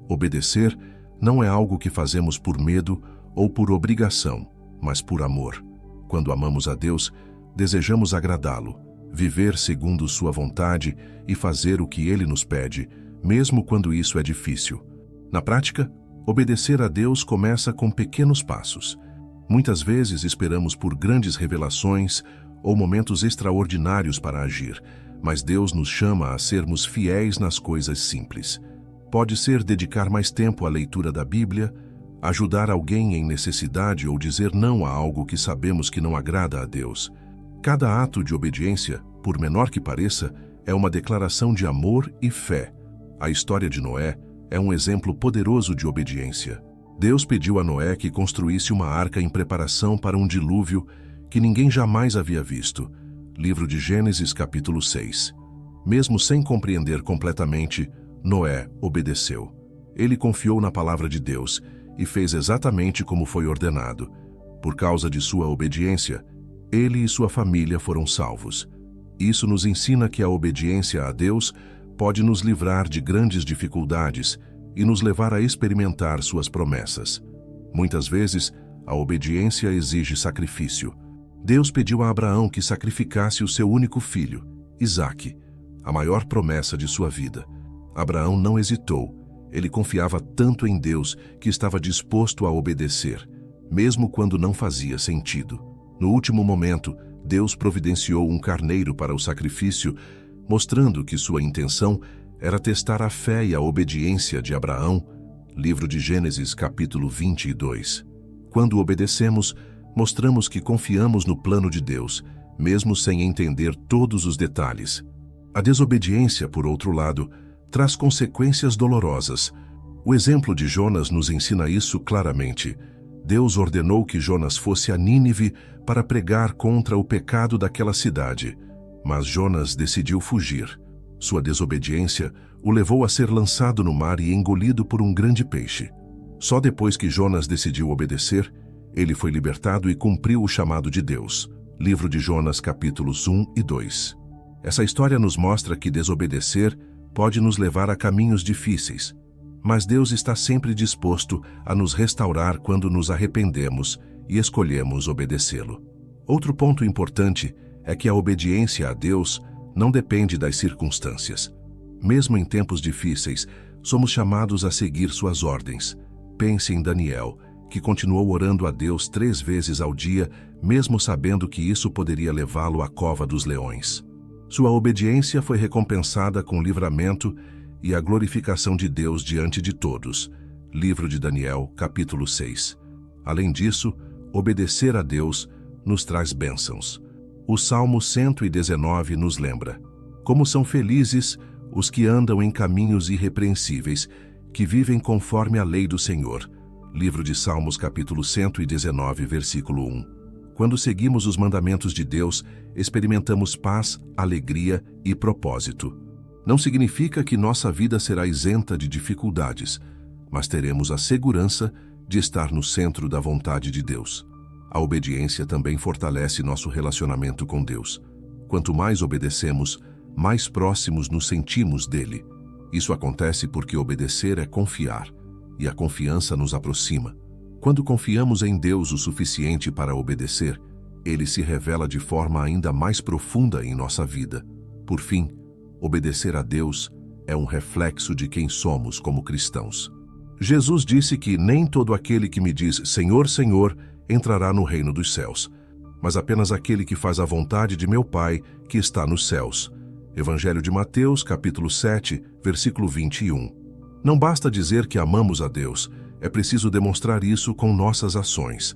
Obedecer não é algo que fazemos por medo ou por obrigação, mas por amor. Quando amamos a Deus, desejamos agradá-lo, viver segundo sua vontade e fazer o que Ele nos pede, mesmo quando isso é difícil. Na prática, obedecer a Deus começa com pequenos passos. Muitas vezes esperamos por grandes revelações ou momentos extraordinários para agir, mas Deus nos chama a sermos fiéis nas coisas simples. Pode ser dedicar mais tempo à leitura da Bíblia, ajudar alguém em necessidade ou dizer não a algo que sabemos que não agrada a Deus. Cada ato de obediência, por menor que pareça, é uma declaração de amor e fé. A história de Noé é um exemplo poderoso de obediência. Deus pediu a Noé que construísse uma arca em preparação para um dilúvio que ninguém jamais havia visto. Livro de Gênesis, capítulo 6. Mesmo sem compreender completamente, Noé obedeceu. Ele confiou na palavra de Deus e fez exatamente como foi ordenado. Por causa de sua obediência, ele e sua família foram salvos. Isso nos ensina que a obediência a Deus pode nos livrar de grandes dificuldades e nos levar a experimentar suas promessas. Muitas vezes, a obediência exige sacrifício. Deus pediu a Abraão que sacrificasse o seu único filho, Isaque, a maior promessa de sua vida. Abraão não hesitou. Ele confiava tanto em Deus que estava disposto a obedecer, mesmo quando não fazia sentido. No último momento, Deus providenciou um carneiro para o sacrifício, mostrando que sua intenção era testar a fé e a obediência de Abraão. Livro de Gênesis, capítulo 22. Quando obedecemos, mostramos que confiamos no plano de Deus, mesmo sem entender todos os detalhes. A desobediência, por outro lado, traz consequências dolorosas. O exemplo de Jonas nos ensina isso claramente. Deus ordenou que Jonas fosse a Nínive para pregar contra o pecado daquela cidade, mas Jonas decidiu fugir. Sua desobediência o levou a ser lançado no mar e engolido por um grande peixe. Só depois que Jonas decidiu obedecer, ele foi libertado e cumpriu o chamado de Deus. Livro de Jonas, capítulos 1 e 2. Essa história nos mostra que desobedecer pode nos levar a caminhos difíceis, mas Deus está sempre disposto a nos restaurar quando nos arrependemos e escolhemos obedecê-lo. Outro ponto importante é que a obediência a Deus não depende das circunstâncias. Mesmo em tempos difíceis, somos chamados a seguir suas ordens. Pense em Daniel, que continuou orando a Deus 3 vezes ao dia, mesmo sabendo que isso poderia levá-lo à cova dos leões. Sua obediência foi recompensada com livramento e a glorificação de Deus diante de todos. Livro de Daniel, capítulo 6. Além disso, obedecer a Deus nos traz bênçãos. O Salmo 119 nos lembra: como são felizes os que andam em caminhos irrepreensíveis, que vivem conforme a lei do Senhor. Livro de Salmos, capítulo 119, versículo 1. Quando seguimos os mandamentos de Deus, experimentamos paz, alegria e propósito. Não significa que nossa vida será isenta de dificuldades, mas teremos a segurança de estar no centro da vontade de Deus. A obediência também fortalece nosso relacionamento com Deus. Quanto mais obedecemos, mais próximos nos sentimos dele. Isso acontece porque obedecer é confiar, e a confiança nos aproxima. Quando confiamos em Deus o suficiente para obedecer, ele se revela de forma ainda mais profunda em nossa vida. Por fim, obedecer a Deus é um reflexo de quem somos como cristãos. Jesus disse que nem todo aquele que me diz Senhor, Senhor, entrará no reino dos céus, mas apenas aquele que faz a vontade de meu Pai que está nos céus. Evangelho de Mateus, capítulo 7, versículo 21. Não basta dizer que amamos a Deus, é preciso demonstrar isso com nossas ações.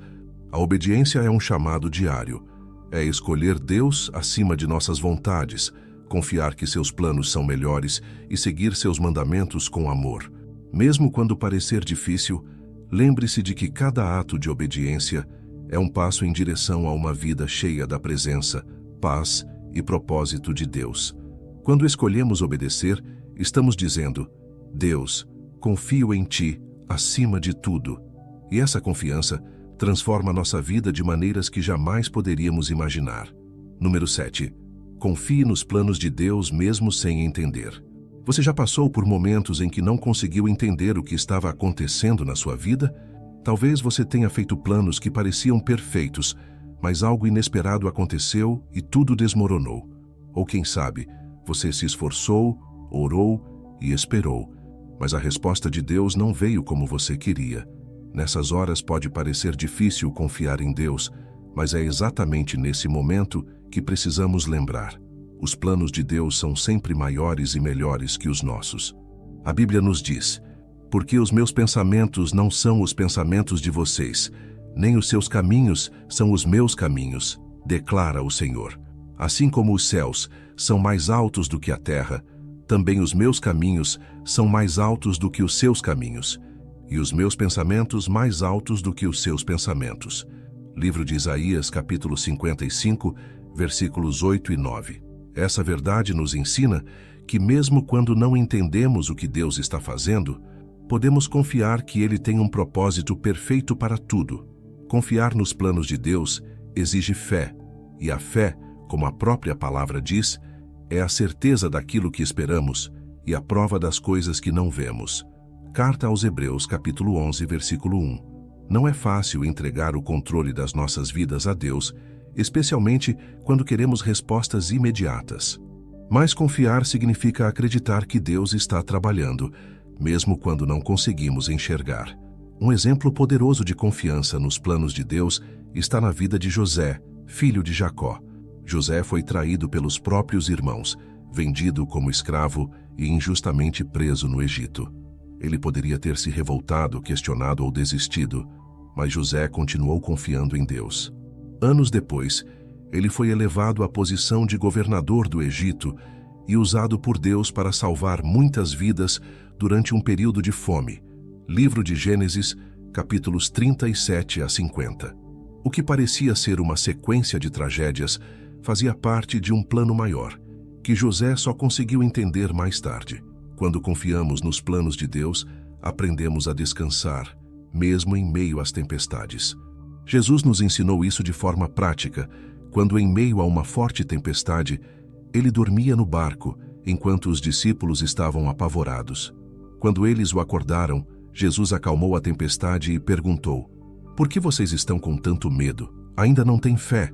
A obediência é um chamado diário. É escolher Deus acima de nossas vontades, confiar que seus planos são melhores e seguir seus mandamentos com amor. Mesmo quando parecer difícil, lembre-se de que cada ato de obediência é um passo em direção a uma vida cheia da presença, paz e propósito de Deus. Quando escolhemos obedecer, estamos dizendo: Deus, confio em Ti acima de tudo. E essa confiança transforma nossa vida de maneiras que jamais poderíamos imaginar. Número 7. Confie nos planos de Deus mesmo sem entender. Você já passou por momentos em que não conseguiu entender o que estava acontecendo na sua vida? Talvez você tenha feito planos que pareciam perfeitos, mas algo inesperado aconteceu e tudo desmoronou. Ou quem sabe, você se esforçou, orou e esperou, mas a resposta de Deus não veio como você queria. Nessas horas pode parecer difícil confiar em Deus, mas é exatamente nesse momento que precisamos lembrar: os planos de Deus são sempre maiores e melhores que os nossos. A Bíblia nos diz: porque os meus pensamentos não são os pensamentos de vocês, nem os seus caminhos são os meus caminhos, declara o Senhor. Assim como os céus são mais altos do que a terra, também os meus caminhos são mais altos do que os seus caminhos, e os meus pensamentos mais altos do que os seus pensamentos. Livro de Isaías, capítulo 55, versículos 8 e 9. Essa verdade nos ensina que mesmo quando não entendemos o que Deus está fazendo, podemos confiar que Ele tem um propósito perfeito para tudo. Confiar nos planos de Deus exige fé, e a fé, como a própria palavra diz, é a certeza daquilo que esperamos e a prova das coisas que não vemos. Carta aos Hebreus, capítulo 11, versículo 1. Não é fácil entregar o controle das nossas vidas a Deus, especialmente quando queremos respostas imediatas. Mas confiar significa acreditar que Deus está trabalhando, mesmo quando não conseguimos enxergar. Um exemplo poderoso de confiança nos planos de Deus está na vida de José, filho de Jacó. José foi traído pelos próprios irmãos, vendido como escravo e injustamente preso no Egito. Ele poderia ter se revoltado, questionado ou desistido, mas José continuou confiando em Deus. Anos depois, ele foi elevado à posição de governador do Egito e usado por Deus para salvar muitas vidas durante um período de fome. Livro de Gênesis, capítulos 37 a 50. O que parecia ser uma sequência de tragédias fazia parte de um plano maior, que José só conseguiu entender mais tarde. Quando confiamos nos planos de Deus, aprendemos a descansar, mesmo em meio às tempestades. Jesus nos ensinou isso de forma prática, quando em meio a uma forte tempestade, ele dormia no barco, enquanto os discípulos estavam apavorados. Quando eles o acordaram, Jesus acalmou a tempestade e perguntou: "Por que vocês estão com tanto medo? Ainda não têm fé?"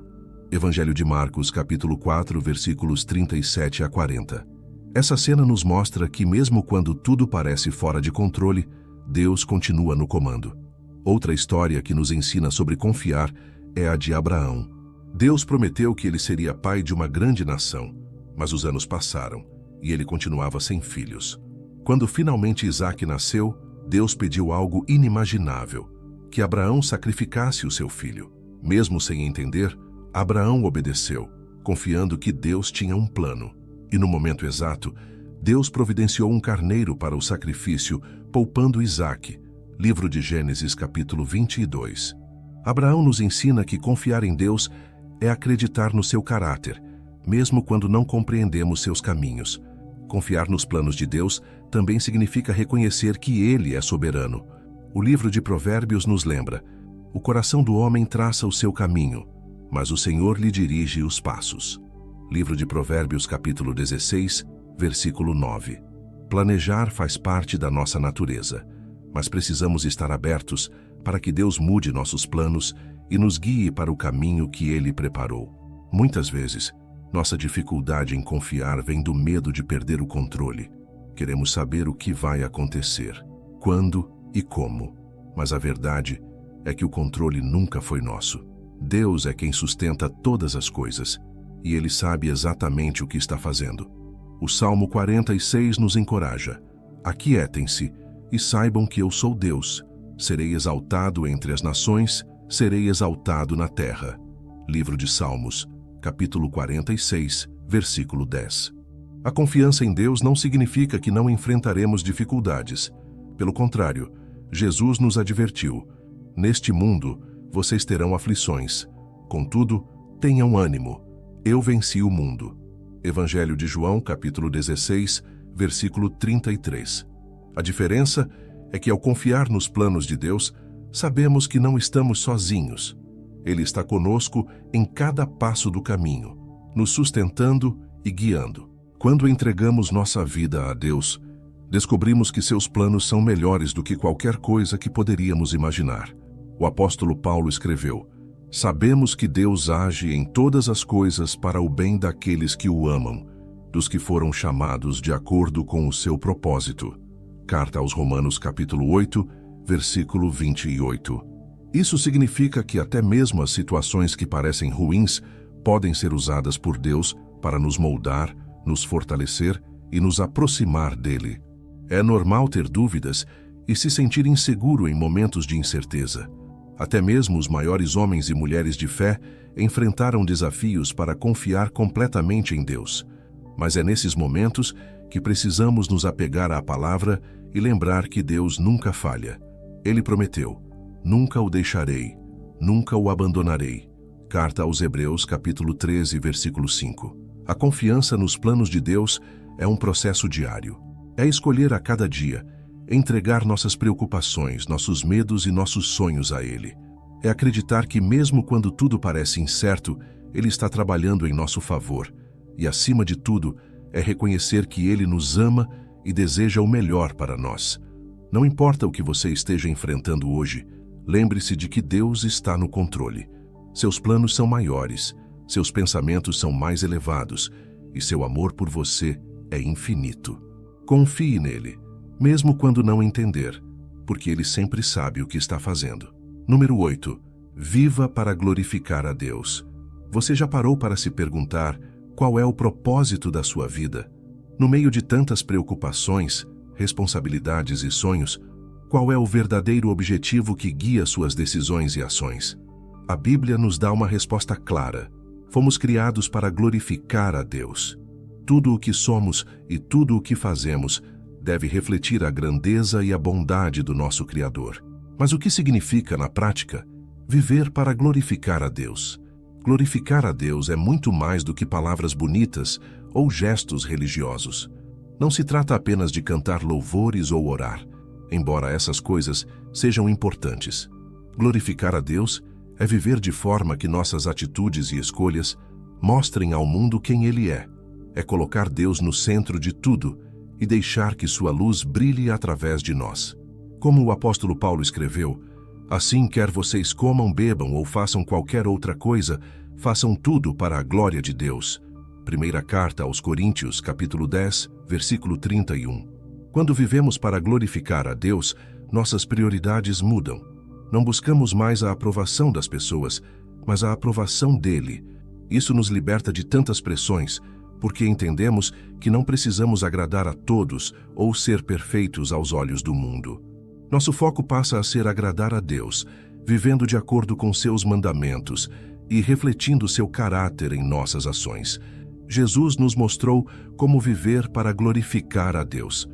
Evangelho de Marcos, capítulo 4, versículos 37 a 40. Essa cena nos mostra que mesmo quando tudo parece fora de controle, Deus continua no comando. Outra história que nos ensina sobre confiar é a de Abraão. Deus prometeu que ele seria pai de uma grande nação, mas os anos passaram e ele continuava sem filhos. Quando finalmente Isaque nasceu, Deus pediu algo inimaginável, que Abraão sacrificasse o seu filho. Mesmo sem entender, Abraão obedeceu, confiando que Deus tinha um plano. E no momento exato, Deus providenciou um carneiro para o sacrifício, poupando Isaque. Livro de Gênesis, capítulo 22. Abraão nos ensina que confiar em Deus é acreditar no seu caráter, mesmo quando não compreendemos seus caminhos. Confiar nos planos de Deus também significa reconhecer que Ele é soberano. O livro de Provérbios nos lembra: o coração do homem traça o seu caminho, mas o Senhor lhe dirige os passos. Livro de Provérbios, capítulo 16, versículo 9. Planejar faz parte da nossa natureza, mas precisamos estar abertos para que Deus mude nossos planos e nos guie para o caminho que Ele preparou. Muitas vezes, nossa dificuldade em confiar vem do medo de perder o controle. Queremos saber o que vai acontecer, quando e como, mas a verdade é que o controle nunca foi nosso. Deus é quem sustenta todas as coisas, e Ele sabe exatamente o que está fazendo. O Salmo 46 nos encoraja: aquietem-se e saibam que eu sou Deus. Serei exaltado entre as nações, serei exaltado na terra. Livro de Salmos, capítulo 46, versículo 10. A confiança em Deus não significa que não enfrentaremos dificuldades. Pelo contrário, Jesus nos advertiu: neste mundo vocês terão aflições. Contudo, tenham ânimo. Eu venci o mundo. Evangelho de João, capítulo 16, versículo 33. A diferença é que ao confiar nos planos de Deus, sabemos que não estamos sozinhos. Ele está conosco em cada passo do caminho, nos sustentando e guiando. Quando entregamos nossa vida a Deus, descobrimos que seus planos são melhores do que qualquer coisa que poderíamos imaginar. O apóstolo Paulo escreveu: sabemos que Deus age em todas as coisas para o bem daqueles que o amam, dos que foram chamados de acordo com o seu propósito. Carta aos Romanos, capítulo 8, versículo 28. Isso significa que até mesmo as situações que parecem ruins podem ser usadas por Deus para nos moldar, nos fortalecer e nos aproximar dele. É normal ter dúvidas e se sentir inseguro em momentos de incerteza. Até mesmo os maiores homens e mulheres de fé enfrentaram desafios para confiar completamente em Deus. Mas é nesses momentos que precisamos nos apegar à palavra e lembrar que Deus nunca falha. Ele prometeu: nunca o deixarei, nunca o abandonarei. Carta aos Hebreus, capítulo 13, versículo 5. A confiança nos planos de Deus é um processo diário. É escolher a cada dia entregar nossas preocupações, nossos medos e nossos sonhos a Ele. É acreditar que mesmo quando tudo parece incerto, Ele está trabalhando em nosso favor. E acima de tudo, é reconhecer que Ele nos ama e deseja o melhor para nós. Não importa o que você esteja enfrentando hoje, lembre-se de que Deus está no controle. Seus planos são maiores, seus pensamentos são mais elevados e seu amor por você é infinito. Confie nele, mesmo quando não entender, porque ele sempre sabe o que está fazendo. Número 8. Viva para glorificar a Deus. Você já parou para se perguntar qual é o propósito da sua vida? No meio de tantas preocupações, responsabilidades e sonhos, qual é o verdadeiro objetivo que guia suas decisões e ações? A Bíblia nos dá uma resposta clara. Fomos criados para glorificar a Deus. Tudo o que somos e tudo o que fazemos deve refletir a grandeza e a bondade do nosso Criador. Mas o que significa, na prática, viver para glorificar a Deus? Glorificar a Deus é muito mais do que palavras bonitas ou gestos religiosos. Não se trata apenas de cantar louvores ou orar, embora essas coisas sejam importantes. Glorificar a Deus é viver de forma que nossas atitudes e escolhas mostrem ao mundo quem Ele é. É colocar Deus no centro de tudo e deixar que sua luz brilhe através de nós. Como o apóstolo Paulo escreveu, assim quer vocês comam, bebam ou façam qualquer outra coisa, façam tudo para a glória de Deus. Primeira carta aos Coríntios, capítulo 10, versículo 31. Quando vivemos para glorificar a Deus, nossas prioridades mudam. Não buscamos mais a aprovação das pessoas, mas a aprovação dele. Isso nos liberta de tantas pressões, porque entendemos que não precisamos agradar a todos ou ser perfeitos aos olhos do mundo. Nosso foco passa a ser agradar a Deus, vivendo de acordo com seus mandamentos e refletindo seu caráter em nossas ações. Jesus nos mostrou como viver para glorificar a Deus.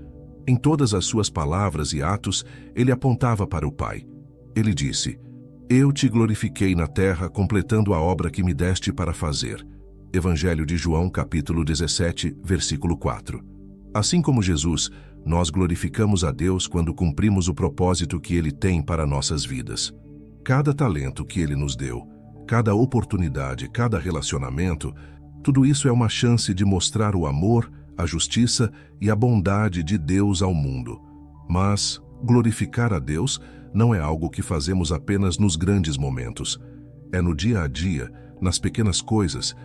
Em todas as suas palavras e atos, ele apontava para o Pai. Ele disse: Eu te glorifiquei na terra, completando a obra que me deste para fazer. Evangelho de João, capítulo 17, versículo 4. Assim como Jesus, nós glorificamos a Deus quando cumprimos o propósito que Ele tem para nossas vidas. Cada talento que Ele nos deu, cada oportunidade, cada relacionamento, tudo isso é uma chance de mostrar o amor, a justiça e a bondade de Deus ao mundo. Mas glorificar a Deus não é algo que fazemos apenas nos grandes momentos. É no dia a dia, nas pequenas coisas,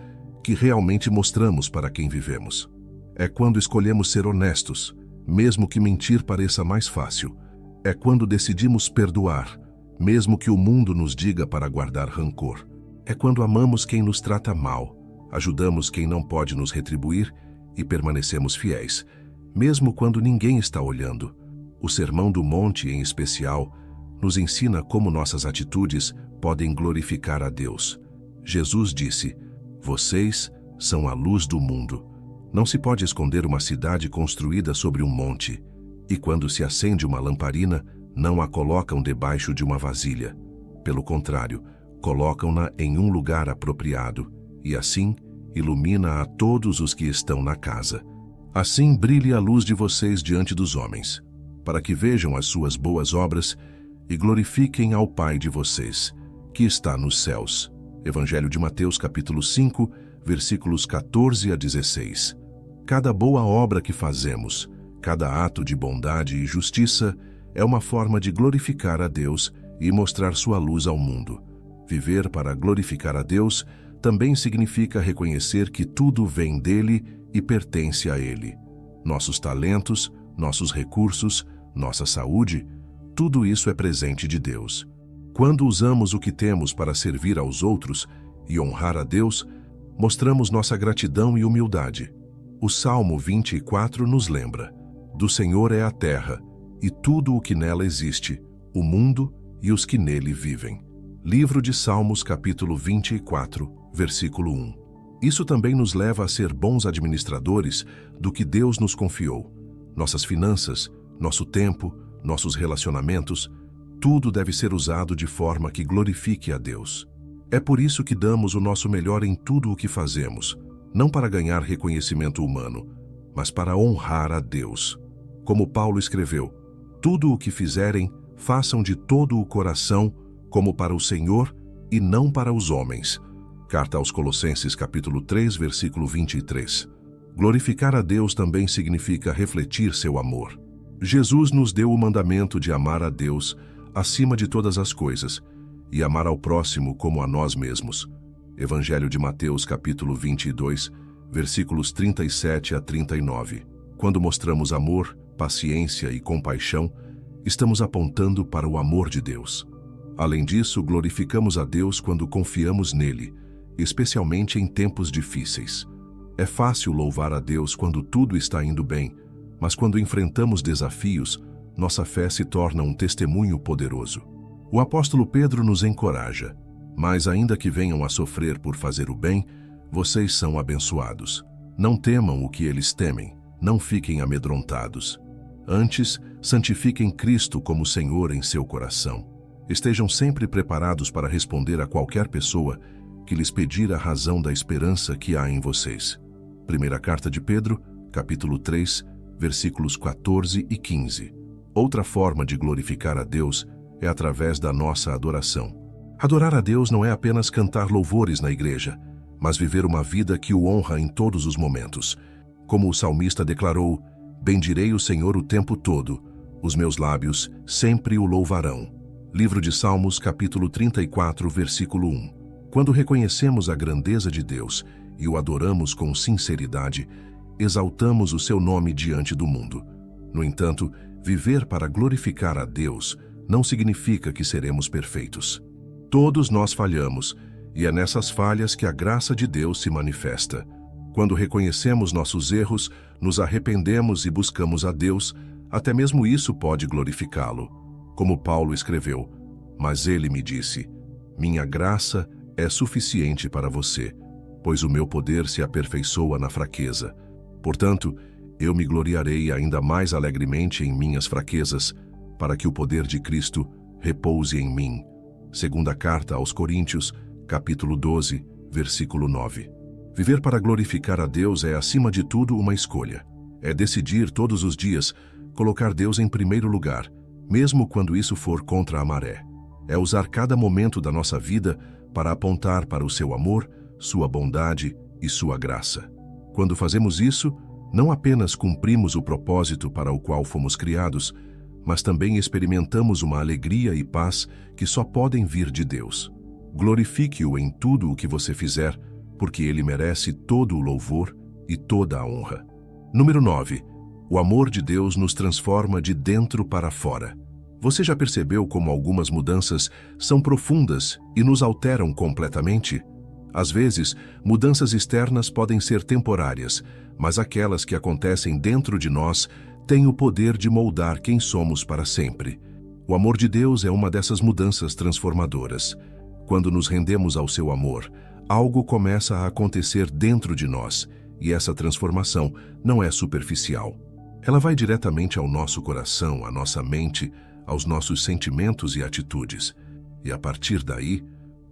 que realmente mostramos para quem vivemos. É quando escolhemos ser honestos, mesmo que mentir pareça mais fácil. É quando decidimos perdoar, mesmo que o mundo nos diga para guardar rancor. É quando amamos quem nos trata mal, ajudamos quem não pode nos retribuir e permanecemos fiéis, mesmo quando ninguém está olhando. O Sermão do Monte, em especial, nos ensina como nossas atitudes podem glorificar a Deus. Jesus disse: Vocês são a luz do mundo. Não se pode esconder uma cidade construída sobre um monte, e quando se acende uma lamparina, não a colocam debaixo de uma vasilha. Pelo contrário, colocam-na em um lugar apropriado, e assim ilumina a todos os que estão na casa. Assim brilhe a luz de vocês diante dos homens, para que vejam as suas boas obras e glorifiquem ao Pai de vocês, que está nos céus. Evangelho de Mateus, capítulo 5, versículos 14 a 16. Cada boa obra que fazemos, cada ato de bondade e justiça, é uma forma de glorificar a Deus e mostrar sua luz ao mundo. Viver para glorificar a Deus também significa reconhecer que tudo vem dele e pertence a ele. Nossos talentos, nossos recursos, nossa saúde, tudo isso é presente de Deus. Quando usamos o que temos para servir aos outros e honrar a Deus, mostramos nossa gratidão e humildade. O Salmo 24 nos lembra: do Senhor é a terra, e tudo o que nela existe, o mundo e os que nele vivem. Livro de Salmos, capítulo 24, versículo 1. Isso também nos leva a ser bons administradores do que Deus nos confiou. Nossas finanças, nosso tempo, nossos relacionamentos, tudo deve ser usado de forma que glorifique a Deus. É por isso que damos o nosso melhor em tudo o que fazemos, não para ganhar reconhecimento humano, mas para honrar a Deus. Como Paulo escreveu: tudo o que fizerem, façam de todo o coração, como para o Senhor e não para os homens. Carta aos Colossenses, capítulo 3, versículo 23. Glorificar a Deus também significa refletir seu amor. Jesus nos deu o mandamento de amar a Deus acima de todas as coisas e amar ao próximo como a nós mesmos. Evangelho de Mateus, capítulo 22, versículos 37 a 39. Quando mostramos amor, paciência e compaixão, estamos apontando para o amor de Deus. Além disso, glorificamos a Deus quando confiamos nele especialmente em tempos difíceis. É fácil louvar a Deus quando tudo está indo bem, mas quando enfrentamos desafios, nossa fé se torna um testemunho poderoso. O apóstolo Pedro nos encoraja: mas ainda que venham a sofrer por fazer o bem, vocês são abençoados. Não temam o que eles temem, não fiquem amedrontados. Antes, santifiquem Cristo como Senhor em seu coração. Estejam sempre preparados para responder a qualquer pessoa que lhes pedir a razão da esperança que há em vocês. Primeira carta de Pedro, capítulo 3, versículos 14 e 15. Outra forma de glorificar a Deus é através da nossa adoração. Adorar a Deus não é apenas cantar louvores na igreja, mas viver uma vida que o honra em todos os momentos. Como o salmista declarou: bendirei o Senhor o tempo todo, os meus lábios sempre o louvarão. Livro de Salmos, capítulo 34, versículo 1. Quando reconhecemos a grandeza de Deus e o adoramos com sinceridade, exaltamos o seu nome diante do mundo. No entanto, viver para glorificar a Deus não significa que seremos perfeitos. Todos nós falhamos, e é nessas falhas que a graça de Deus se manifesta. Quando reconhecemos nossos erros, nos arrependemos e buscamos a Deus, até mesmo isso pode glorificá-lo. Como Paulo escreveu: mas ele me disse: minha graça é suficiente para você, pois o meu poder se aperfeiçoa na fraqueza. Portanto, eu me gloriarei ainda mais alegremente em minhas fraquezas, para que o poder de Cristo repouse em mim. Segunda carta aos Coríntios, capítulo 12, versículo 9. Viver para glorificar a Deus é, acima de tudo, uma escolha. É decidir todos os dias colocar Deus em primeiro lugar, mesmo quando isso for contra a maré. É usar cada momento da nossa vida para apontar para o seu amor, sua bondade e sua graça. Quando fazemos isso, não apenas cumprimos o propósito para o qual fomos criados, mas também experimentamos uma alegria e paz que só podem vir de Deus. Glorifique-o em tudo o que você fizer, porque ele merece todo o louvor e toda a honra. Número 9. O amor de Deus nos transforma de dentro para fora. Você já percebeu como algumas mudanças são profundas e nos alteram completamente? Às vezes, mudanças externas podem ser temporárias, mas aquelas que acontecem dentro de nós têm o poder de moldar quem somos para sempre. O amor de Deus é uma dessas mudanças transformadoras. Quando nos rendemos ao seu amor, algo começa a acontecer dentro de nós, e essa transformação não é superficial. Ela vai diretamente ao nosso coração, à nossa mente, aos nossos sentimentos e atitudes. E a partir daí,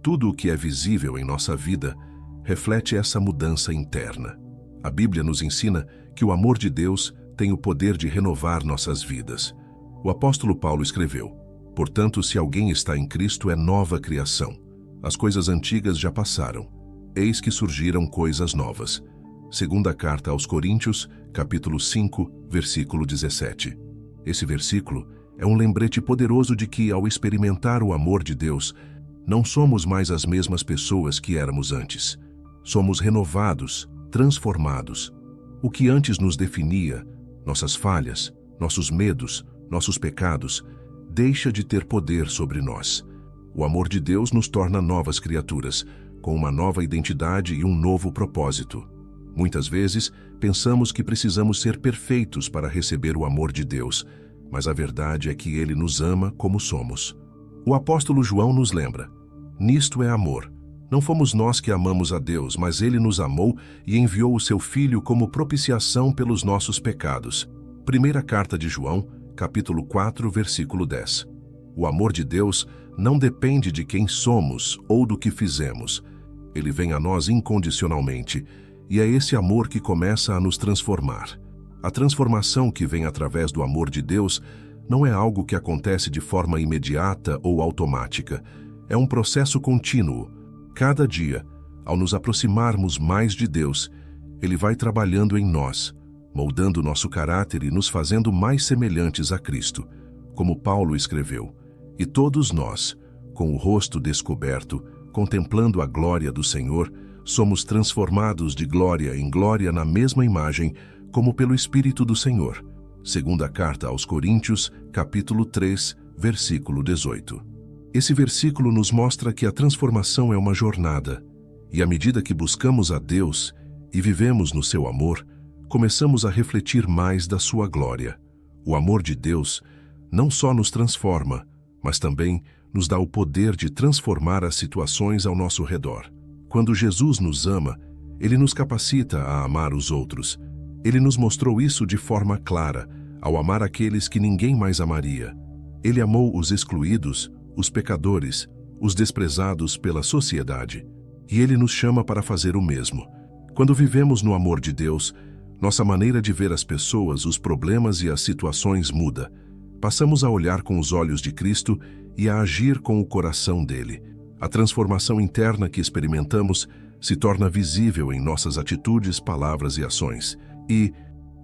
tudo o que é visível em nossa vida reflete essa mudança interna. A Bíblia nos ensina que o amor de Deus tem o poder de renovar nossas vidas. O apóstolo Paulo escreveu: portanto, se alguém está em Cristo, é nova criação. As coisas antigas já passaram, eis que surgiram coisas novas. Segunda carta aos Coríntios, capítulo 5, versículo 17. Esse versículo é um lembrete poderoso de que, ao experimentar o amor de Deus, não somos mais as mesmas pessoas que éramos antes. Somos renovados, transformados. O que antes nos definia, nossas falhas, nossos medos, nossos pecados, deixa de ter poder sobre nós. O amor de Deus nos torna novas criaturas, com uma nova identidade e um novo propósito. Muitas vezes, pensamos que precisamos ser perfeitos para receber o amor de Deus, mas a verdade é que Ele nos ama como somos. O apóstolo João nos lembra: nisto é amor. Não fomos nós que amamos a Deus, mas Ele nos amou e enviou o seu Filho como propiciação pelos nossos pecados. Primeira carta de João, capítulo 4, versículo 10. O amor de Deus não depende de quem somos ou do que fizemos. Ele vem a nós incondicionalmente, e é esse amor que começa a nos transformar. A transformação que vem através do amor de Deus não é algo que acontece de forma imediata ou automática. É um processo contínuo. Cada dia, ao nos aproximarmos mais de Deus, Ele vai trabalhando em nós, moldando nosso caráter e nos fazendo mais semelhantes a Cristo. Como Paulo escreveu: e todos nós, com o rosto descoberto, contemplando a glória do Senhor, somos transformados de glória em glória na mesma imagem, como pelo Espírito do Senhor. Segunda carta aos Coríntios, capítulo 3, versículo 18. Esse versículo nos mostra que a transformação é uma jornada, E à medida que buscamos a Deus e vivemos no seu amor, começamos a refletir mais da sua glória. O amor de Deus não só nos transforma, mas também nos dá o poder de transformar as situações ao nosso redor. Quando Jesus nos ama, Ele nos capacita a amar os outros. Ele nos mostrou isso de forma clara, ao amar aqueles que ninguém mais amaria. Ele amou os excluídos, os pecadores, os desprezados pela sociedade. E Ele nos chama para fazer o mesmo. Quando vivemos no amor de Deus, nossa maneira de ver as pessoas, os problemas e as situações muda. Passamos a olhar com os olhos de Cristo e a agir com o coração dele. A transformação interna que experimentamos se torna visível em nossas atitudes, palavras e ações. E,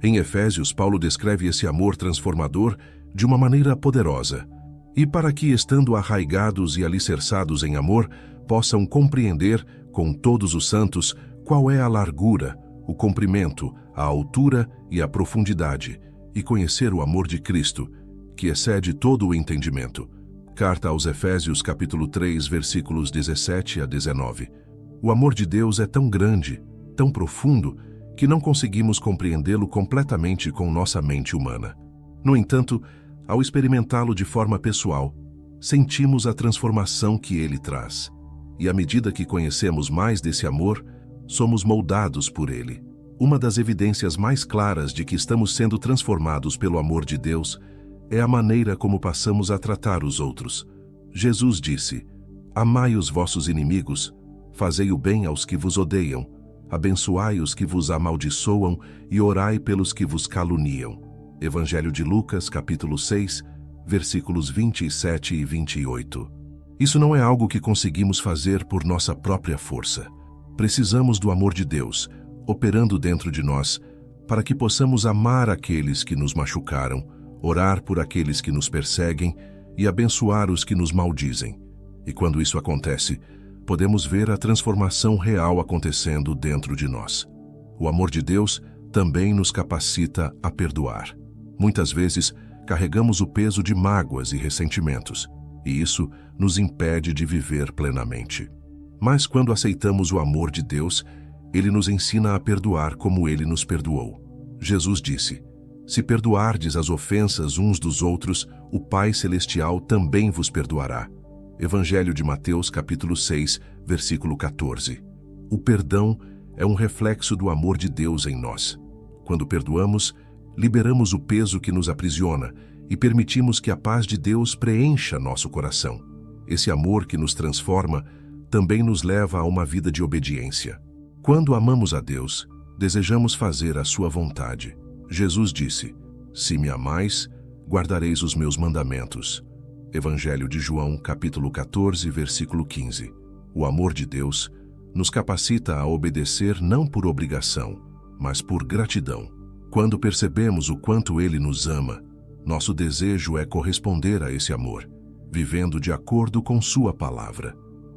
em Efésios, Paulo descreve esse amor transformador de uma maneira poderosa. E para que, estando arraigados e alicerçados em amor, possam compreender, com todos os santos, qual é a largura, o comprimento, a altura e a profundidade, e conhecer o amor de Cristo, que excede todo o entendimento. Carta aos Efésios, capítulo 3, versículos 17 a 19. O amor de Deus é tão grande, tão profundo, que não conseguimos compreendê-lo completamente com nossa mente humana. No entanto, ao experimentá-lo de forma pessoal, sentimos a transformação que ele traz. E à medida que conhecemos mais desse amor, somos moldados por ele. Uma das evidências mais claras de que estamos sendo transformados pelo amor de Deus é a maneira como passamos a tratar os outros. Jesus disse: "Amai os vossos inimigos, fazei o bem aos que vos odeiam, abençoai os que vos amaldiçoam e orai pelos que vos caluniam." Evangelho de Lucas, capítulo 6, versículos 27 e 28. Isso não é algo que conseguimos fazer por nossa própria força. Precisamos do amor de Deus, operando dentro de nós, para que possamos amar aqueles que nos machucaram, orar por aqueles que nos perseguem e abençoar os que nos maldizem. E quando isso acontece, podemos ver a transformação real acontecendo dentro de nós. O amor de Deus também nos capacita a perdoar. Muitas vezes, carregamos o peso de mágoas e ressentimentos, e isso nos impede de viver plenamente. Mas quando aceitamos o amor de Deus, Ele nos ensina a perdoar como Ele nos perdoou. Jesus disse: "Se perdoardes as ofensas uns dos outros, o Pai Celestial também vos perdoará." Evangelho de Mateus, capítulo 6, versículo 14. O perdão é um reflexo do amor de Deus em nós. Quando perdoamos, liberamos o peso que nos aprisiona e permitimos que a paz de Deus preencha nosso coração. Esse amor que nos transforma também nos leva a uma vida de obediência. Quando amamos a Deus, desejamos fazer a sua vontade. Jesus disse: "Se me amais, guardareis os meus mandamentos." Evangelho de João, capítulo 14, versículo 15. O amor de Deus nos capacita a obedecer não por obrigação, mas por gratidão. Quando percebemos o quanto Ele nos ama, nosso desejo é corresponder a esse amor, vivendo de acordo com Sua palavra.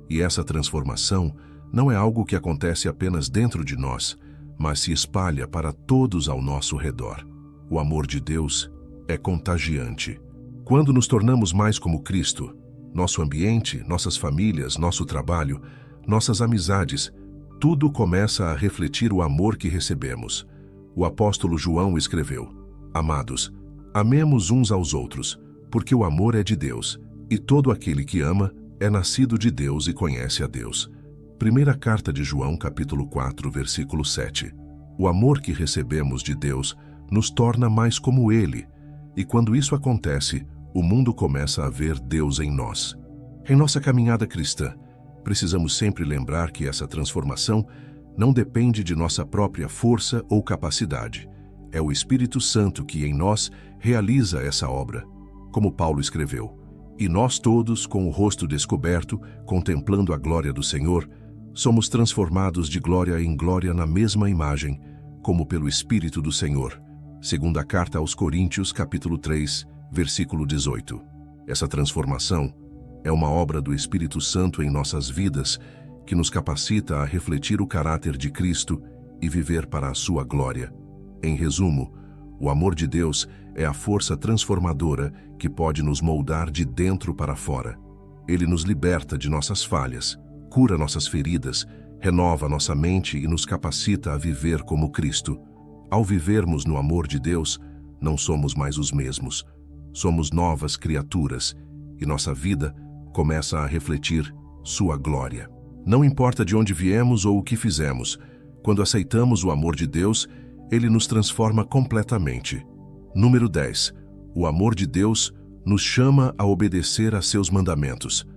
E essa transformação não é algo que acontece apenas dentro de nós, mas se espalha para todos ao nosso redor. O amor de Deus é contagiante. Quando nos tornamos mais como Cristo, nosso ambiente, nossas famílias, nosso trabalho, nossas amizades, tudo começa a refletir o amor que recebemos. O apóstolo João escreveu: "Amados, amemos uns aos outros, porque o amor é de Deus, e todo aquele que ama é nascido de Deus e conhece a Deus." Primeira carta de João, capítulo 4, versículo 7. O amor que recebemos de Deus nos torna mais como Ele, e quando isso acontece, o mundo começa a ver Deus em nós. Em nossa caminhada cristã, precisamos sempre lembrar que essa transformação não depende de nossa própria força ou capacidade. É o Espírito Santo que em nós realiza essa obra. Como Paulo escreveu: "E nós todos, com o rosto descoberto, contemplando a glória do Senhor, somos transformados de glória em glória na mesma imagem, como pelo Espírito do Senhor." Segunda carta aos Coríntios, capítulo 3, versículo 18. Essa transformação é uma obra do Espírito Santo em nossas vidas, que nos capacita a refletir o caráter de Cristo e viver para a sua glória. Em resumo, o amor de Deus é a força transformadora que pode nos moldar de dentro para fora. Ele nos liberta de nossas falhas, cura nossas feridas, renova nossa mente e nos capacita a viver como Cristo. Ao vivermos no amor de Deus, não somos mais os mesmos. Somos novas criaturas e nossa vida começa a refletir sua glória. Não importa de onde viemos ou o que fizemos, quando aceitamos o amor de Deus, ele nos transforma completamente. Número 10. O amor de Deus nos chama a obedecer a seus mandamentos.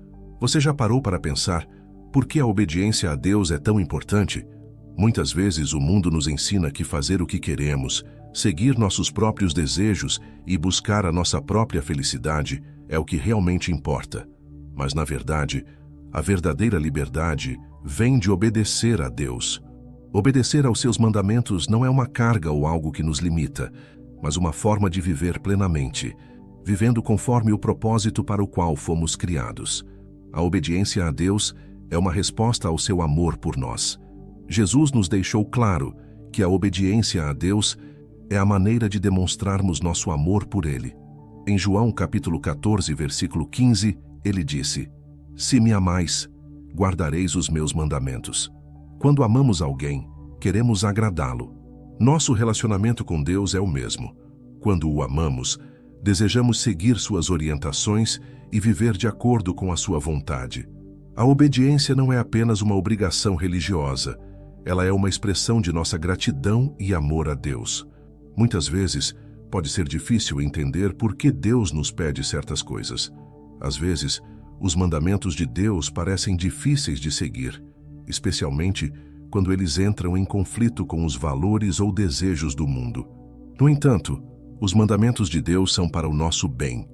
Você já parou para pensar por que a obediência a Deus é tão importante? Muitas vezes o mundo nos ensina que fazer o que queremos, seguir nossos próprios desejos e buscar a nossa própria felicidade é o que realmente importa. Mas, na verdade, a verdadeira liberdade vem de obedecer a Deus. Obedecer aos seus mandamentos não é uma carga ou algo que nos limita, mas uma forma de viver plenamente, vivendo conforme o propósito para o qual fomos criados. A obediência a Deus é uma resposta ao seu amor por nós. Jesus nos deixou claro que a obediência a Deus é a maneira de demonstrarmos nosso amor por Ele. Em João capítulo 14, versículo 15, ele disse: "Se me amais, guardareis os meus mandamentos." Quando amamos alguém, queremos agradá-lo. Nosso relacionamento com Deus é o mesmo. Quando o amamos, desejamos seguir suas orientações e viver de acordo com a sua vontade. A obediência não é apenas uma obrigação religiosa, ela é uma expressão de nossa gratidão e amor a Deus. Muitas vezes, pode ser difícil entender por que Deus nos pede certas coisas. Às vezes, os mandamentos de Deus parecem difíceis de seguir, especialmente quando eles entram em conflito com os valores ou desejos do mundo. No entanto, os mandamentos de Deus são para o nosso bem.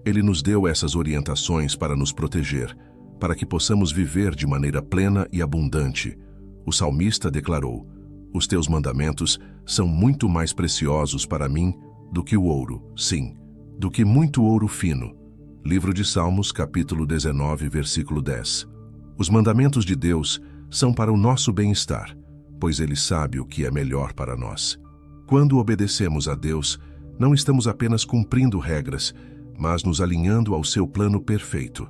Ele nos deu essas orientações para nos proteger, para que possamos viver de maneira plena e abundante. O salmista declarou: "Os teus mandamentos são muito mais preciosos para mim do que o ouro, sim, do que muito ouro fino." Livro de Salmos, capítulo 19, versículo 10. Os mandamentos de Deus são para o nosso bem-estar, pois Ele sabe o que é melhor para nós. Quando obedecemos a Deus, não estamos apenas cumprindo regras, mas nos alinhando ao seu plano perfeito.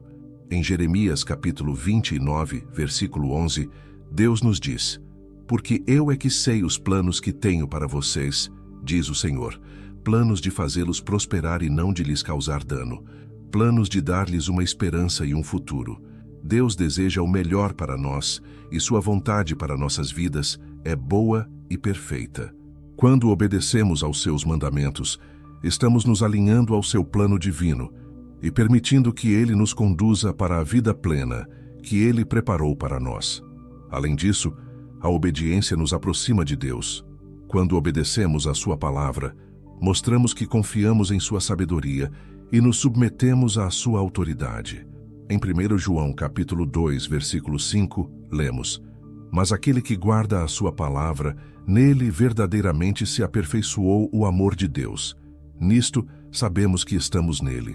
Em Jeremias, capítulo 29, versículo 11, Deus nos diz: "Porque eu é que sei os planos que tenho para vocês, diz o Senhor, planos de fazê-los prosperar e não de lhes causar dano, planos de dar-lhes uma esperança e um futuro." Deus deseja o melhor para nós e sua vontade para nossas vidas é boa e perfeita. Quando obedecemos aos seus mandamentos, estamos nos alinhando ao seu plano divino e permitindo que Ele nos conduza para a vida plena que Ele preparou para nós. Além disso, a obediência nos aproxima de Deus. Quando obedecemos à sua palavra, mostramos que confiamos em sua sabedoria e nos submetemos à sua autoridade. Em 1 João capítulo 2, versículo 5, lemos: "Mas aquele que guarda a sua palavra, nele verdadeiramente se aperfeiçoou o amor de Deus. Nisto sabemos que estamos nele."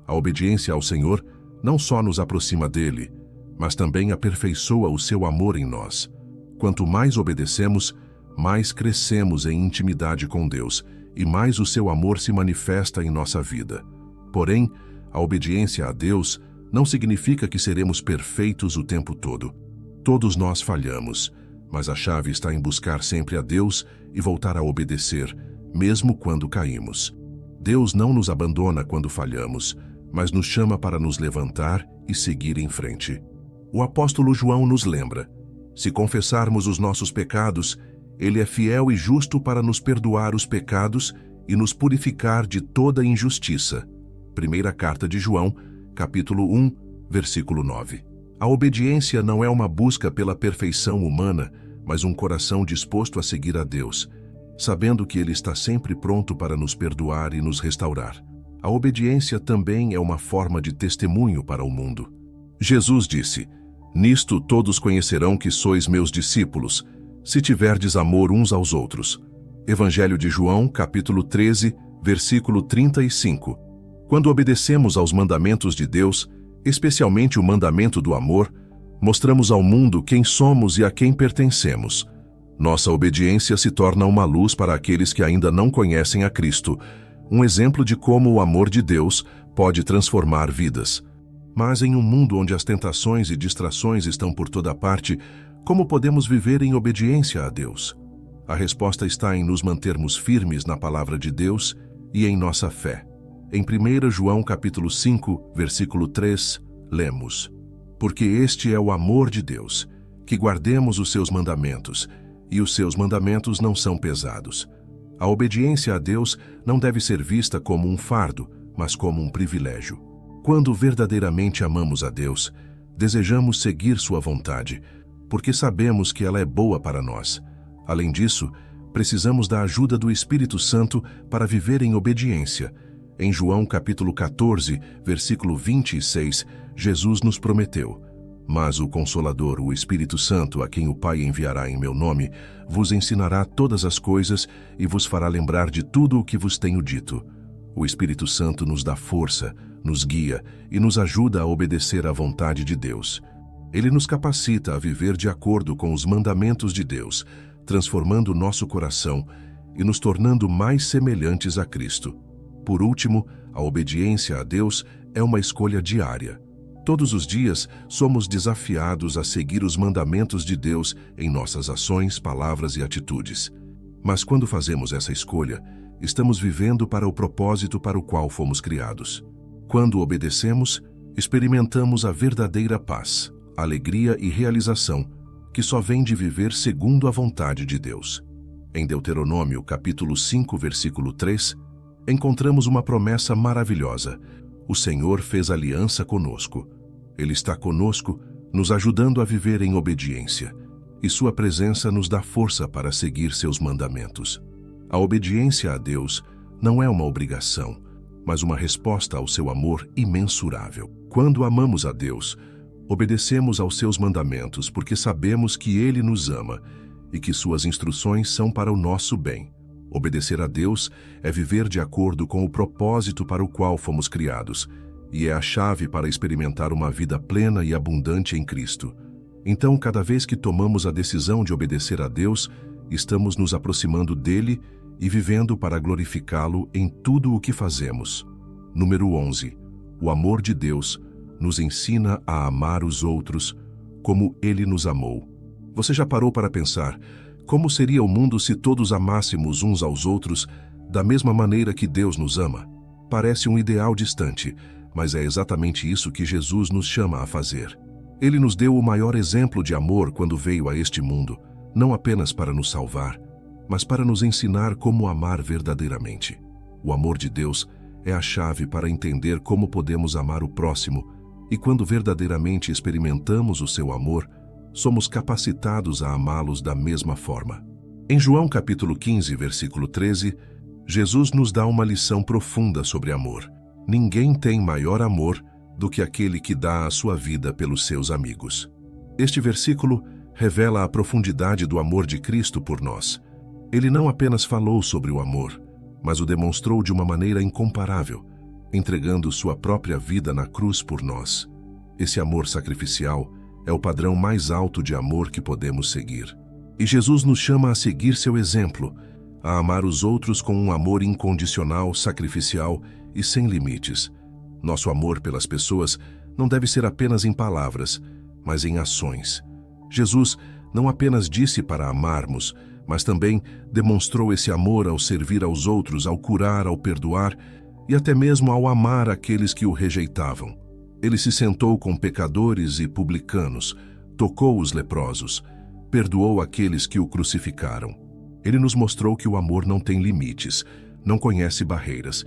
A obediência ao Senhor não só nos aproxima dele, mas também aperfeiçoa o seu amor em nós. Quanto mais obedecemos, mais crescemos em intimidade com Deus e mais o seu amor se manifesta em nossa vida. Porém, a obediência a Deus não significa que seremos perfeitos o tempo todo. Todos nós falhamos, mas a chave está em buscar sempre a Deus e voltar a obedecer, mesmo quando caímos. Deus não nos abandona quando falhamos, mas nos chama para nos levantar e seguir em frente. O apóstolo João nos lembra: "Se confessarmos os nossos pecados, Ele é fiel e justo para nos perdoar os pecados e nos purificar de toda injustiça." Primeira carta de João, capítulo 1, versículo 9. A obediência não é uma busca pela perfeição humana, mas um coração disposto a seguir a Deus, sabendo que Ele está sempre pronto para nos perdoar e nos restaurar. A obediência também é uma forma de testemunho para o mundo. Jesus disse: "Nisto todos conhecerão que sois meus discípulos, se tiverdes amor uns aos outros." Evangelho de João, capítulo 13, versículo 35. Quando obedecemos aos mandamentos de Deus, especialmente o mandamento do amor, mostramos ao mundo quem somos e a quem pertencemos. Nossa obediência se torna uma luz para aqueles que ainda não conhecem a Cristo, um exemplo de como o amor de Deus pode transformar vidas. Mas em um mundo onde as tentações e distrações estão por toda parte, Como podemos viver em obediência a Deus? A resposta está em nos mantermos firmes na palavra de Deus e em nossa fé. Em 1 João capítulo 5, versículo 3, lemos: Porque este é o amor de Deus, que guardemos os seus mandamentos, e os seus mandamentos não são pesados. A obediência a Deus não deve ser vista como um fardo, mas como um privilégio. Quando verdadeiramente amamos a Deus, desejamos seguir sua vontade, porque sabemos que ela é boa para nós. Além disso, precisamos da ajuda do Espírito Santo para viver em obediência. Em João capítulo 14, versículo 26, Jesus nos prometeu: Mas o Consolador, o Espírito Santo, a quem o Pai enviará em meu nome, vos ensinará todas as coisas e vos fará lembrar de tudo o que vos tenho dito. O Espírito Santo nos dá força, nos guia e nos ajuda a obedecer à vontade de Deus. Ele nos capacita a viver de acordo com os mandamentos de Deus, transformando nosso coração e nos tornando mais semelhantes a Cristo. Por último, a obediência a Deus é uma escolha diária. Todos os dias somos desafiados a seguir os mandamentos de Deus em nossas ações, palavras e atitudes. Mas quando fazemos essa escolha, estamos vivendo para o propósito para o qual fomos criados. Quando obedecemos, experimentamos a verdadeira paz, alegria e realização que só vem de viver segundo a vontade de Deus. Em Deuteronômio, capítulo 5, versículo 3, encontramos uma promessa maravilhosa: O Senhor fez aliança conosco. Ele está conosco, nos ajudando a viver em obediência, e sua presença nos dá força para seguir seus mandamentos. A obediência a Deus não é uma obrigação, mas uma resposta ao seu amor imensurável. Quando amamos a Deus, obedecemos aos seus mandamentos porque sabemos que Ele nos ama e que suas instruções são para o nosso bem. Obedecer a Deus é viver de acordo com o propósito para o qual fomos criados, e é a chave para experimentar uma vida plena e abundante em Cristo. Então, cada vez que tomamos a decisão de obedecer a Deus, estamos nos aproximando dele e vivendo para glorificá-lo em tudo o que fazemos. Número 11. O amor de Deus nos ensina a amar os outros como Ele nos amou. Você já parou para pensar como seria o mundo se todos amássemos uns aos outros da mesma maneira que Deus nos ama? Parece um ideal distante, mas é exatamente isso que Jesus nos chama a fazer. Ele nos deu o maior exemplo de amor quando veio a este mundo, não apenas para nos salvar, mas para nos ensinar como amar verdadeiramente. O amor de Deus é a chave para entender como podemos amar o próximo, e quando verdadeiramente experimentamos o seu amor, somos capacitados a amá-los da mesma forma. Em João capítulo 15, versículo 13, Jesus nos dá uma lição profunda sobre amor. Ninguém tem maior amor do que aquele que dá a sua vida pelos seus amigos. Este versículo revela a profundidade do amor de Cristo por nós. Ele não apenas falou sobre o amor, mas o demonstrou de uma maneira incomparável, entregando sua própria vida na cruz por nós. Esse amor sacrificial é o padrão mais alto de amor que podemos seguir. E Jesus nos chama a seguir seu exemplo, a amar os outros com um amor incondicional, sacrificial e sem limites. Nosso amor pelas pessoas não deve ser apenas em palavras, mas em ações. Jesus não apenas disse para amarmos, mas também demonstrou esse amor ao servir aos outros, ao curar, ao perdoar e até mesmo ao amar aqueles que o rejeitavam. Ele se sentou com pecadores e publicanos, tocou os leprosos, perdoou aqueles que o crucificaram. Ele nos mostrou que o amor não tem limites, não conhece barreiras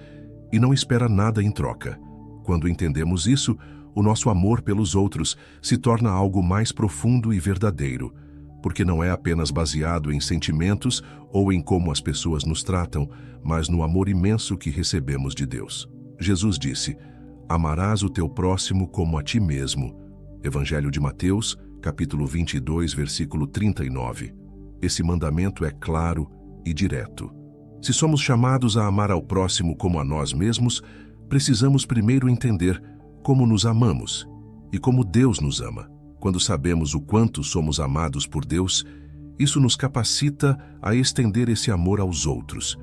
e não espera nada em troca. Quando entendemos isso, o nosso amor pelos outros se torna algo mais profundo e verdadeiro, porque não é apenas baseado em sentimentos ou em como as pessoas nos tratam, mas no amor imenso que recebemos de Deus. Jesus disse: Amarás o teu próximo como a ti mesmo. Evangelho de Mateus, capítulo 22, versículo 39. Esse mandamento é claro e direto. Se somos chamados a amar ao próximo como a nós mesmos, precisamos primeiro entender como nos amamos e como Deus nos ama. Quando sabemos o quanto somos amados por Deus, isso nos capacita a estender esse amor aos outros,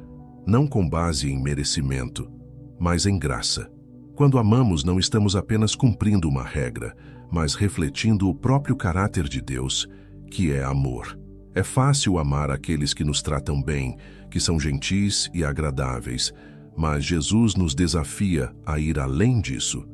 não com base em merecimento, mas em graça. Quando amamos, não estamos apenas cumprindo uma regra, mas refletindo o próprio caráter de Deus, que é amor. É fácil amar aqueles que nos tratam bem, que são gentis e agradáveis, mas Jesus nos desafia a ir além disso.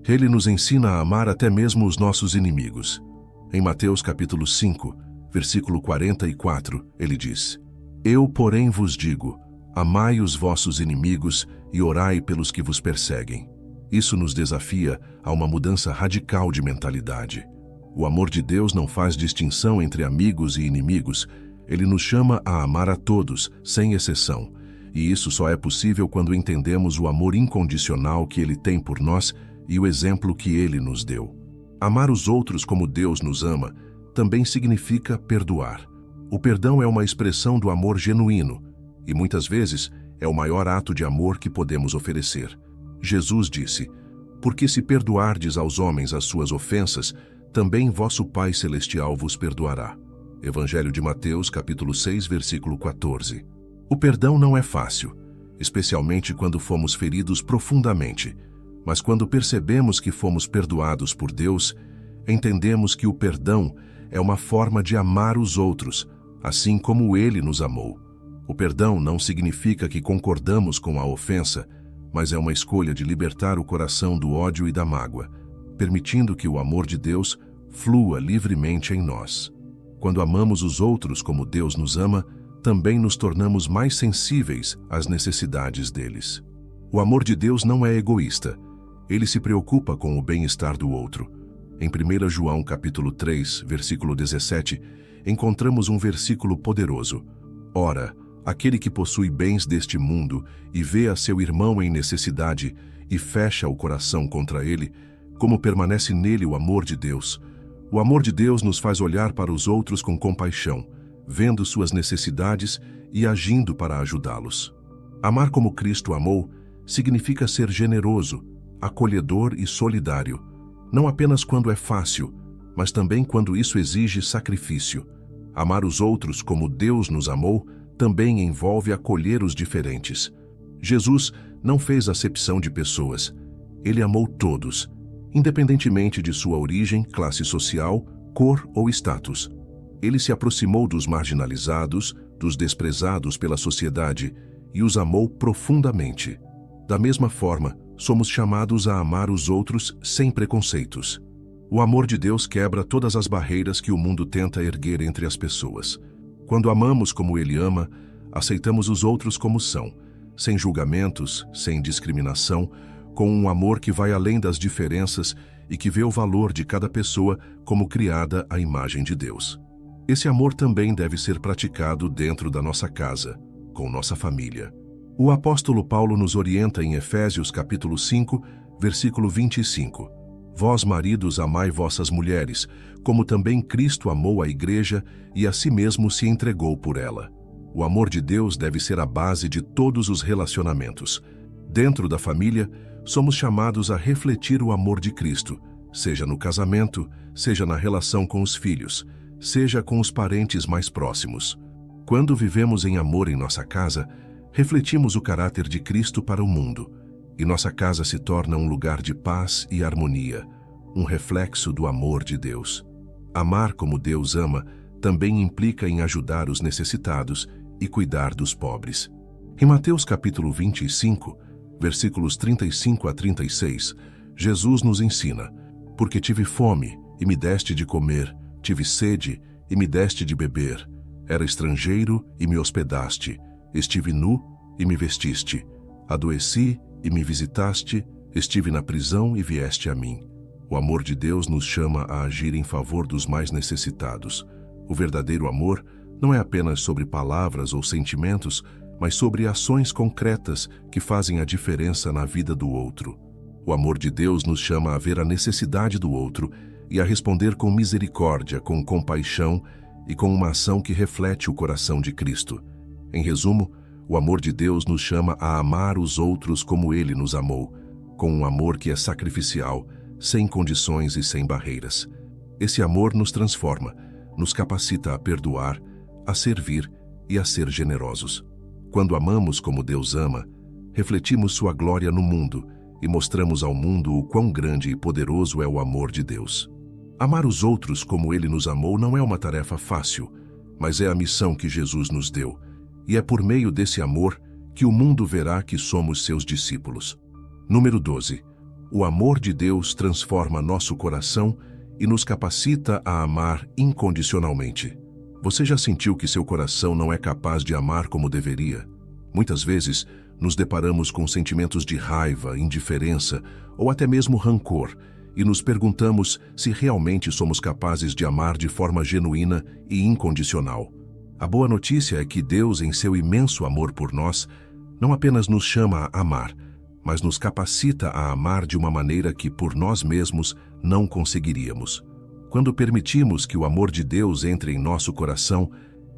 Ele nos ensina a amar até mesmo os nossos inimigos. Em Mateus capítulo 5, versículo 44, ele diz: Eu, porém, vos digo, amai os vossos inimigos e orai pelos que vos perseguem. Isso nos desafia a uma mudança radical de mentalidade. O amor de Deus não faz distinção entre amigos e inimigos. Ele nos chama a amar a todos, sem exceção. E isso só é possível quando entendemos o amor incondicional que Ele tem por nós e o exemplo que Ele nos deu. Amar os outros como Deus nos ama também significa perdoar. O perdão é uma expressão do amor genuíno e muitas vezes é o maior ato de amor que podemos oferecer. Jesus disse: Porque se perdoardes aos homens as suas ofensas, também vosso Pai Celestial vos perdoará. Evangelho de Mateus, capítulo 6, versículo 14. O perdão não é fácil, especialmente quando fomos feridos profundamente, mas quando percebemos que fomos perdoados por Deus, entendemos que o perdão é uma forma de amar os outros, assim como Ele nos amou. O perdão não significa que concordamos com a ofensa, mas é uma escolha de libertar o coração do ódio e da mágoa, permitindo que o amor de Deus flua livremente em nós. Quando amamos os outros como Deus nos ama, também nos tornamos mais sensíveis às necessidades deles. O amor de Deus não é egoísta. Ele se preocupa com o bem-estar do outro. Em 1 João capítulo 3, versículo 17, encontramos um versículo poderoso. Ora, aquele que possui bens deste mundo e vê a seu irmão em necessidade e fecha o coração contra ele, como permanece nele o amor de Deus? O amor de Deus nos faz olhar para os outros com compaixão, vendo suas necessidades e agindo para ajudá-los. Amar como Cristo amou significa ser generoso, acolhedor e solidário, não apenas quando é fácil, mas também quando isso exige sacrifício. Amar os outros como Deus nos amou também envolve acolher os diferentes. Jesus não fez acepção de pessoas. Ele amou todos, independentemente de sua origem, classe social, cor ou status. Ele se aproximou dos marginalizados, dos desprezados pela sociedade e os amou profundamente. Da mesma forma, somos chamados a amar os outros sem preconceitos. O amor de Deus quebra todas as barreiras que o mundo tenta erguer entre as pessoas. Quando amamos como Ele ama, aceitamos os outros como são, sem julgamentos, sem discriminação, com um amor que vai além das diferenças e que vê o valor de cada pessoa como criada à imagem de Deus. Esse amor também deve ser praticado dentro da nossa casa, com nossa família. O apóstolo Paulo nos orienta em Efésios capítulo 5, versículo 25. Vós, maridos, amai vossas mulheres, como também Cristo amou a igreja e a si mesmo se entregou por ela. O amor de Deus deve ser a base de todos os relacionamentos. Dentro da família, somos chamados a refletir o amor de Cristo, seja no casamento, seja na relação com os filhos, seja com os parentes mais próximos. Quando vivemos em amor em nossa casa, refletimos o caráter de Cristo para o mundo, e nossa casa se torna um lugar de paz e harmonia, um reflexo do amor de Deus. Amar como Deus ama também implica em ajudar os necessitados e cuidar dos pobres. Em Mateus capítulo 25, versículos 35 a 36, Jesus nos ensina: Porque tive fome e me deste de comer, tive sede e me deste de beber, era estrangeiro e me hospedaste, estive nu e me vestiste, adoeci e me visitaste, estive na prisão e vieste a mim. O amor de Deus nos chama a agir em favor dos mais necessitados. O verdadeiro amor não é apenas sobre palavras ou sentimentos, mas sobre ações concretas que fazem a diferença na vida do outro. O amor de Deus nos chama a ver a necessidade do outro e a responder com misericórdia, com compaixão e com uma ação que reflete o coração de Cristo. Em resumo, o amor de Deus nos chama a amar os outros como Ele nos amou, com um amor que é sacrificial, sem condições e sem barreiras. Esse amor nos transforma, nos capacita a perdoar, a servir e a ser generosos. Quando amamos como Deus ama, refletimos sua glória no mundo e mostramos ao mundo o quão grande e poderoso é o amor de Deus. Amar os outros como Ele nos amou não é uma tarefa fácil, mas é a missão que Jesus nos deu, e é por meio desse amor que o mundo verá que somos seus discípulos. Número 12. O amor de Deus transforma nosso coração e nos capacita a amar incondicionalmente. Você já sentiu que seu coração não é capaz de amar como deveria? Muitas vezes, nos deparamos com sentimentos de raiva, indiferença ou até mesmo rancor, e nos perguntamos se realmente somos capazes de amar de forma genuína e incondicional. A boa notícia é que Deus, em seu imenso amor por nós, não apenas nos chama a amar, mas nos capacita a amar de uma maneira que por nós mesmos não conseguiríamos. Quando permitimos que o amor de Deus entre em nosso coração,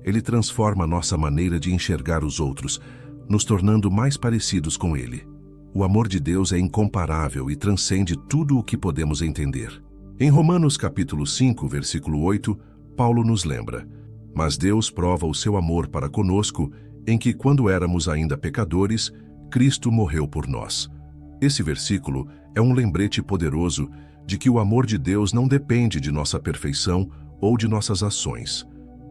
Ele transforma nossa maneira de enxergar os outros, nos tornando mais parecidos com Ele. O amor de Deus é incomparável e transcende tudo o que podemos entender. Em Romanos capítulo 5, versículo 8, Paulo nos lembra: "Mas Deus prova o seu amor para conosco, em que, quando éramos ainda pecadores, Cristo morreu por nós." Esse versículo é um lembrete poderoso de que o amor de Deus não depende de nossa perfeição ou de nossas ações.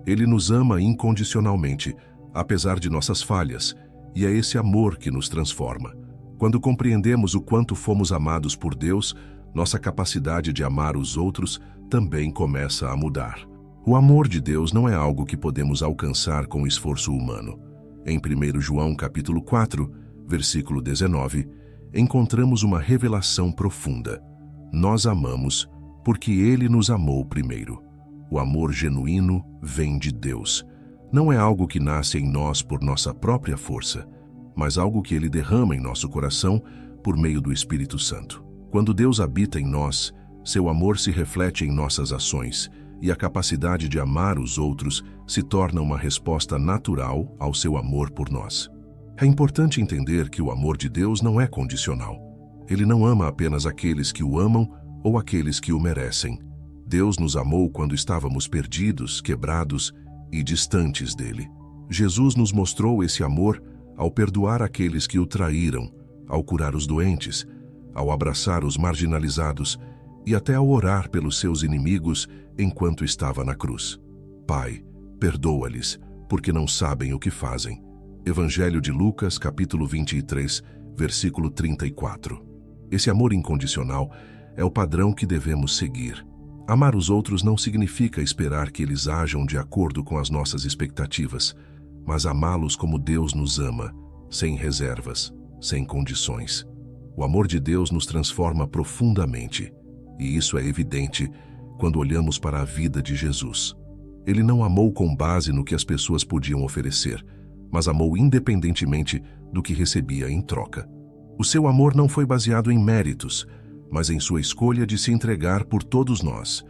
Ele nos ama incondicionalmente, apesar de nossas falhas, e é esse amor que nos transforma. Quando compreendemos o quanto fomos amados por Deus, nossa capacidade de amar os outros também começa a mudar. O amor de Deus não é algo que podemos alcançar com esforço humano. Em 1 João capítulo 4, versículo 19, encontramos uma revelação profunda. Nós amamos porque Ele nos amou primeiro. O amor genuíno vem de Deus. Não é algo que nasce em nós por nossa própria força, mas algo que Ele derrama em nosso coração por meio do Espírito Santo. Quando Deus habita em nós, seu amor se reflete em nossas ações, e a capacidade de amar os outros se torna uma resposta natural ao seu amor por nós. É importante entender que o amor de Deus não é condicional. Ele não ama apenas aqueles que o amam ou aqueles que o merecem. Deus nos amou quando estávamos perdidos, quebrados e distantes dele. Jesus nos mostrou esse amor ao perdoar aqueles que o traíram, ao curar os doentes, ao abraçar os marginalizados e até ao orar pelos seus inimigos enquanto estava na cruz. Pai, perdoa-lhes, porque não sabem o que fazem. Evangelho de Lucas, capítulo 23, versículo 34. Esse amor incondicional é o padrão que devemos seguir. Amar os outros não significa esperar que eles ajam de acordo com as nossas expectativas, mas amá-los como Deus nos ama, sem reservas, sem condições. O amor de Deus nos transforma profundamente, e isso é evidente quando olhamos para a vida de Jesus. Ele não amou com base no que as pessoas podiam oferecer, mas amou independentemente do que recebia em troca. O seu amor não foi baseado em méritos, mas em sua escolha de se entregar por todos nós.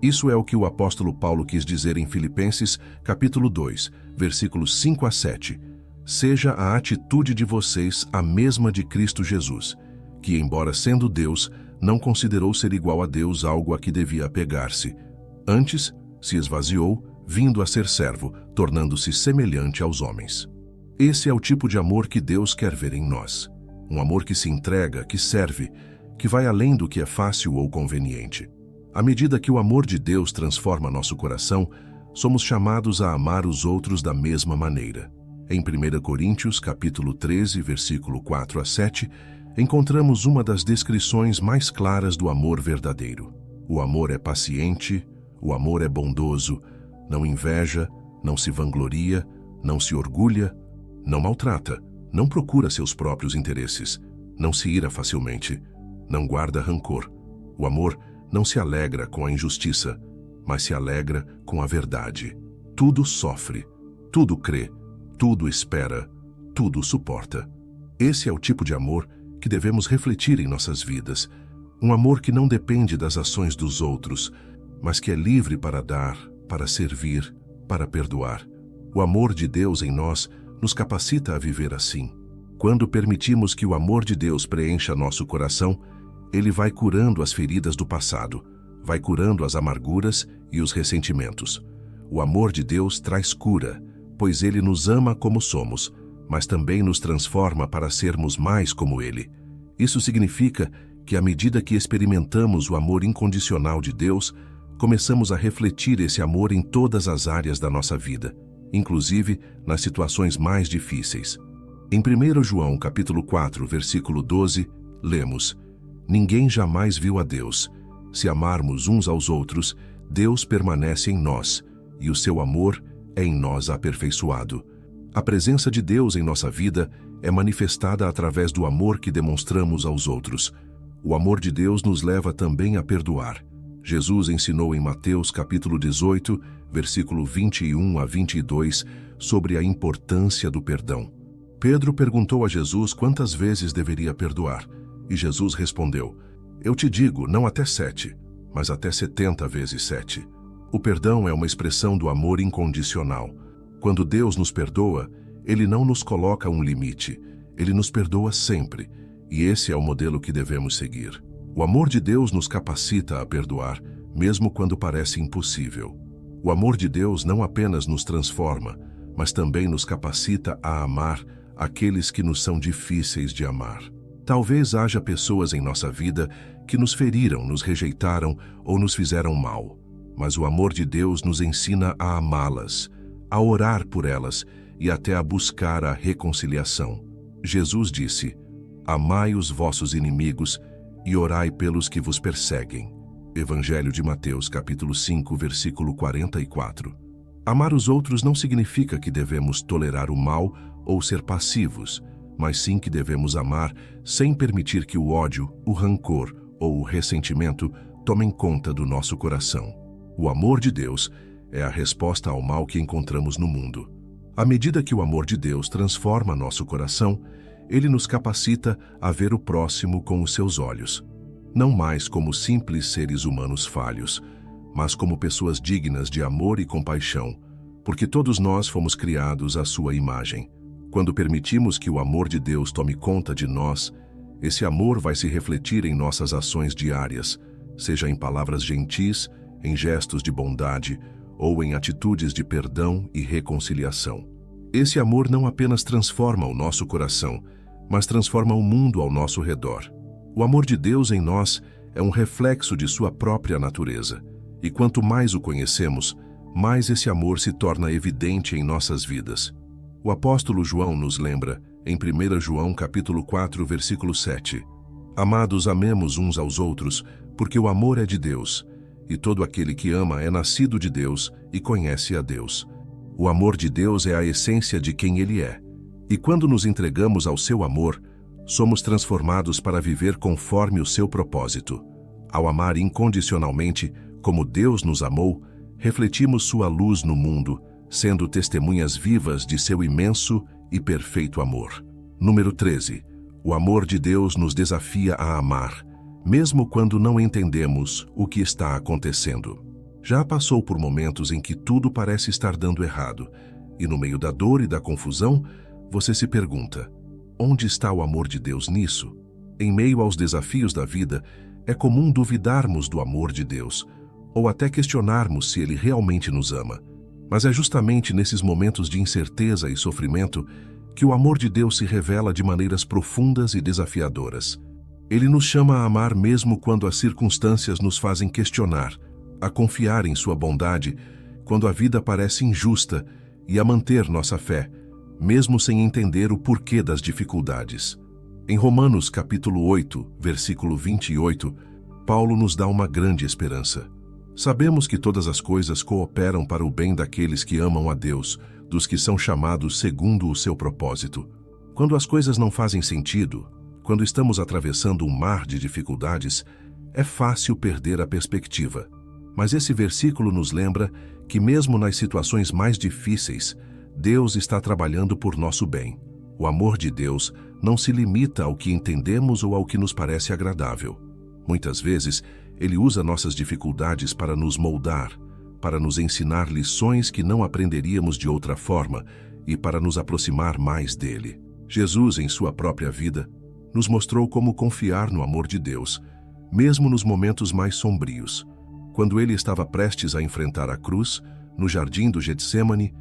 Isso é o que o apóstolo Paulo quis dizer em Filipenses, capítulo 2, versículos 5 a 7. Seja a atitude de vocês a mesma de Cristo Jesus, que, embora sendo Deus, não considerou ser igual a Deus algo a que devia apegar-se. Antes, se esvaziou, vindo a ser servo, tornando-se semelhante aos homens. Esse é o tipo de amor que Deus quer ver em nós. Um amor que se entrega, que serve, que vai além do que é fácil ou conveniente. À medida que o amor de Deus transforma nosso coração, somos chamados a amar os outros da mesma maneira. Em 1 Coríntios, capítulo 13, versículo 4 a 7, encontramos uma das descrições mais claras do amor verdadeiro. O amor é paciente, o amor é bondoso, não inveja, não se vangloria, não se orgulha, não maltrata, não procura seus próprios interesses, não se ira facilmente, não guarda rancor. O amor não se alegra com a injustiça, mas se alegra com a verdade. Tudo sofre, tudo crê, tudo espera, tudo suporta. Esse é o tipo de amor que devemos refletir em nossas vidas. Um amor que não depende das ações dos outros, mas que é livre para dar, para servir, para perdoar. O amor de Deus em nós nos capacita a viver assim. Quando permitimos que o amor de Deus preencha nosso coração, Ele vai curando as feridas do passado, vai curando as amarguras e os ressentimentos. O amor de Deus traz cura, pois Ele nos ama como somos, mas também nos transforma para sermos mais como Ele. Isso significa que, à medida que experimentamos o amor incondicional de Deus, começamos a refletir esse amor em todas as áreas da nossa vida, inclusive nas situações mais difíceis. Em 1 João capítulo 4, versículo 12, lemos: Ninguém jamais viu a Deus. Se amarmos uns aos outros, Deus permanece em nós, e o seu amor é em nós aperfeiçoado. A presença de Deus em nossa vida é manifestada através do amor que demonstramos aos outros. O amor de Deus nos leva também a perdoar. Jesus ensinou em Mateus capítulo 18, versículo 21 a 22, sobre a importância do perdão. Pedro perguntou a Jesus quantas vezes deveria perdoar, e Jesus respondeu: Eu te digo, não até 7, mas até 70 vezes 7. O perdão é uma expressão do amor incondicional. Quando Deus nos perdoa, Ele não nos coloca um limite, Ele nos perdoa sempre, e esse é o modelo que devemos seguir. O amor de Deus nos capacita a perdoar, mesmo quando parece impossível. O amor de Deus não apenas nos transforma, mas também nos capacita a amar aqueles que nos são difíceis de amar. Talvez haja pessoas em nossa vida que nos feriram, nos rejeitaram ou nos fizeram mal, mas o amor de Deus nos ensina a amá-las, a orar por elas e até a buscar a reconciliação. Jesus disse: Amai os vossos inimigos e orai pelos que vos perseguem. Evangelho de Mateus, capítulo 5, versículo 44. Amar os outros não significa que devemos tolerar o mal ou ser passivos, mas sim que devemos amar sem permitir que o ódio, o rancor ou o ressentimento tomem conta do nosso coração. O amor de Deus é a resposta ao mal que encontramos no mundo. À medida que o amor de Deus transforma nosso coração, Ele nos capacita a ver o próximo com os seus olhos, não mais como simples seres humanos falhos, mas como pessoas dignas de amor e compaixão, porque todos nós fomos criados à sua imagem. Quando permitimos que o amor de Deus tome conta de nós, esse amor vai se refletir em nossas ações diárias, seja em palavras gentis, em gestos de bondade ou em atitudes de perdão e reconciliação. Esse amor não apenas transforma o nosso coração, mas transforma o mundo ao nosso redor. O amor de Deus em nós é um reflexo de sua própria natureza, e quanto mais o conhecemos, mais esse amor se torna evidente em nossas vidas. O apóstolo João nos lembra, em 1 João capítulo 4, versículo 7, Amados, amemos uns aos outros, porque o amor é de Deus, e todo aquele que ama é nascido de Deus e conhece a Deus. O amor de Deus é a essência de quem Ele é, e quando nos entregamos ao seu amor, somos transformados para viver conforme o seu propósito. Ao amar incondicionalmente, como Deus nos amou, refletimos sua luz no mundo, sendo testemunhas vivas de seu imenso e perfeito amor. Número 13. O amor de Deus nos desafia a amar, mesmo quando não entendemos o que está acontecendo. Já passou por momentos em que tudo parece estar dando errado, e no meio da dor e da confusão, você se pergunta: onde está o amor de Deus nisso? Em meio aos desafios da vida, é comum duvidarmos do amor de Deus, ou até questionarmos se Ele realmente nos ama. Mas é justamente nesses momentos de incerteza e sofrimento que o amor de Deus se revela de maneiras profundas e desafiadoras. Ele nos chama a amar mesmo quando as circunstâncias nos fazem questionar, a confiar em sua bondade quando a vida parece injusta e a manter nossa fé, mesmo sem entender o porquê das dificuldades. Em Romanos capítulo 8, versículo 28, Paulo nos dá uma grande esperança. Sabemos que todas as coisas cooperam para o bem daqueles que amam a Deus, dos que são chamados segundo o seu propósito. Quando as coisas não fazem sentido, quando estamos atravessando um mar de dificuldades, é fácil perder a perspectiva. Mas esse versículo nos lembra que mesmo nas situações mais difíceis, Deus está trabalhando por nosso bem. O amor de Deus não se limita ao que entendemos ou ao que nos parece agradável. Muitas vezes, Ele usa nossas dificuldades para nos moldar, para nos ensinar lições que não aprenderíamos de outra forma e para nos aproximar mais dele. Jesus, em sua própria vida, nos mostrou como confiar no amor de Deus, mesmo nos momentos mais sombrios. Quando ele estava prestes a enfrentar a cruz, no jardim do Getsêmani,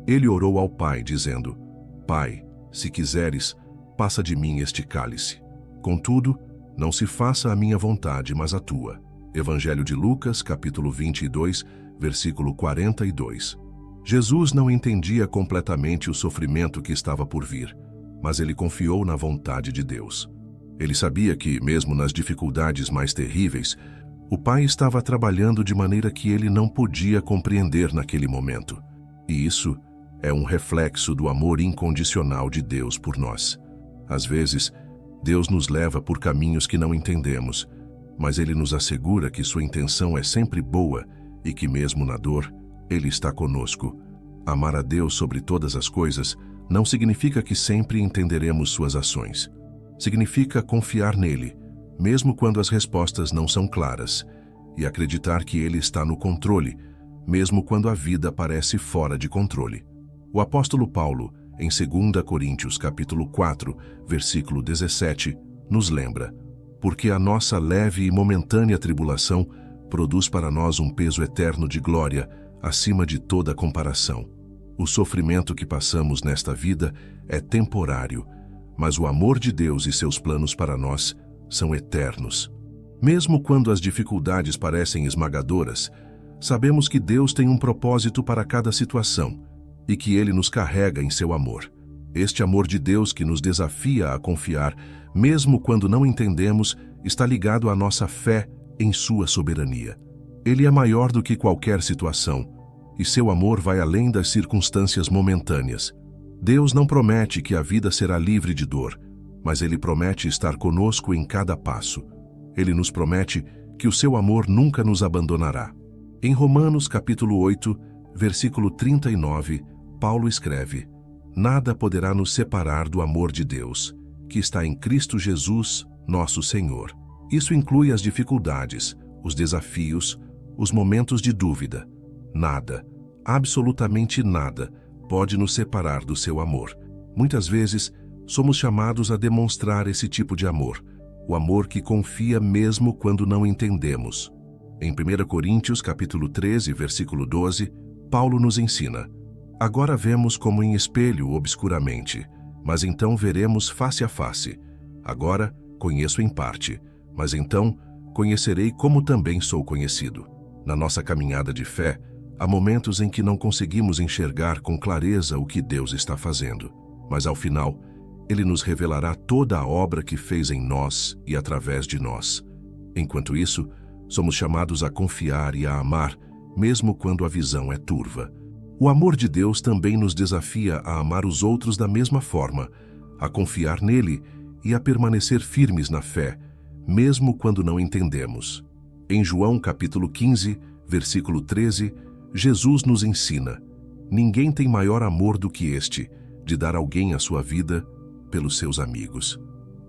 ele orou ao Pai, dizendo: Pai, se quiseres, passa de mim este cálice. Contudo, não se faça a minha vontade, mas a tua. Evangelho de Lucas, capítulo 22, versículo 42. Jesus não entendia completamente o sofrimento que estava por vir, mas ele confiou na vontade de Deus. Ele sabia que, mesmo nas dificuldades mais terríveis, o Pai estava trabalhando de maneira que ele não podia compreender naquele momento. E isso é um reflexo do amor incondicional de Deus por nós. Às vezes, Deus nos leva por caminhos que não entendemos, mas Ele nos assegura que sua intenção é sempre boa e que, mesmo na dor, Ele está conosco. Amar a Deus sobre todas as coisas não significa que sempre entenderemos suas ações. Significa confiar nele, mesmo quando as respostas não são claras, e acreditar que Ele está no controle, mesmo quando a vida parece fora de controle. O apóstolo Paulo, em 2 Coríntios capítulo 4, versículo 17, nos lembra: porque a nossa leve e momentânea tribulação produz para nós um peso eterno de glória acima de toda comparação. O sofrimento que passamos nesta vida é temporário, mas o amor de Deus e seus planos para nós são eternos. Mesmo quando as dificuldades parecem esmagadoras, sabemos que Deus tem um propósito para cada situação e que Ele nos carrega em seu amor. Este amor de Deus que nos desafia a confiar, mesmo quando não entendemos, está ligado à nossa fé em sua soberania. Ele é maior do que qualquer situação, e seu amor vai além das circunstâncias momentâneas. Deus não promete que a vida será livre de dor, mas Ele promete estar conosco em cada passo. Ele nos promete que o seu amor nunca nos abandonará. Em Romanos capítulo 8, versículo 39, Paulo escreve: nada poderá nos separar do amor de Deus, que está em Cristo Jesus, nosso Senhor. Isso inclui as dificuldades, os desafios, os momentos de dúvida. Nada, absolutamente nada, pode nos separar do seu amor. Muitas vezes, somos chamados a demonstrar esse tipo de amor, o amor que confia mesmo quando não entendemos. Em 1 Coríntios capítulo 13, versículo 12, Paulo nos ensina: agora vemos como em espelho obscuramente, mas então veremos face a face. Agora conheço em parte, mas então conhecerei como também sou conhecido. Na nossa caminhada de fé, há momentos em que não conseguimos enxergar com clareza o que Deus está fazendo, mas ao final, Ele nos revelará toda a obra que fez em nós e através de nós. Enquanto isso, somos chamados a confiar e a amar, mesmo quando a visão é turva. O amor de Deus também nos desafia a amar os outros da mesma forma, a confiar nele e a permanecer firmes na fé, mesmo quando não entendemos. Em João capítulo 15, versículo 13, Jesus nos ensina: ninguém tem maior amor do que este, de dar alguém a sua vida pelos seus amigos.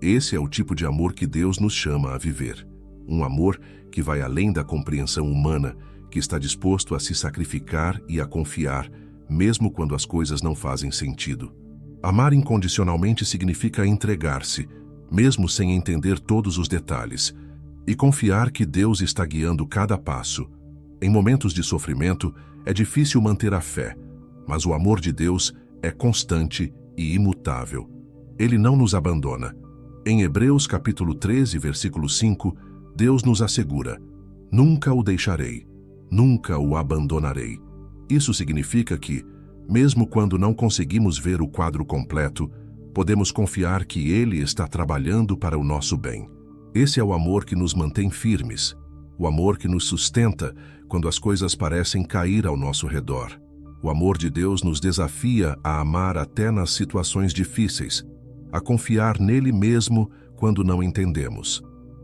Esse é o tipo de amor que Deus nos chama a viver. Um amor que vai além da compreensão humana, que está disposto a se sacrificar e a confiar, mesmo quando as coisas não fazem sentido. Amar incondicionalmente significa entregar-se, mesmo sem entender todos os detalhes, e confiar que Deus está guiando cada passo. Em momentos de sofrimento, é difícil manter a fé, mas o amor de Deus é constante e imutável. Ele não nos abandona. Em Hebreus capítulo 13, versículo 5, Deus nos assegura: nunca o deixarei, nunca o abandonarei. Isso significa que, mesmo quando não conseguimos ver o quadro completo, podemos confiar que Ele está trabalhando para o nosso bem. Esse é o amor que nos mantém firmes, o amor que nos sustenta quando as coisas parecem cair ao nosso redor. O amor de Deus nos desafia a amar até nas situações difíceis, a confiar nele mesmo quando não entendemos.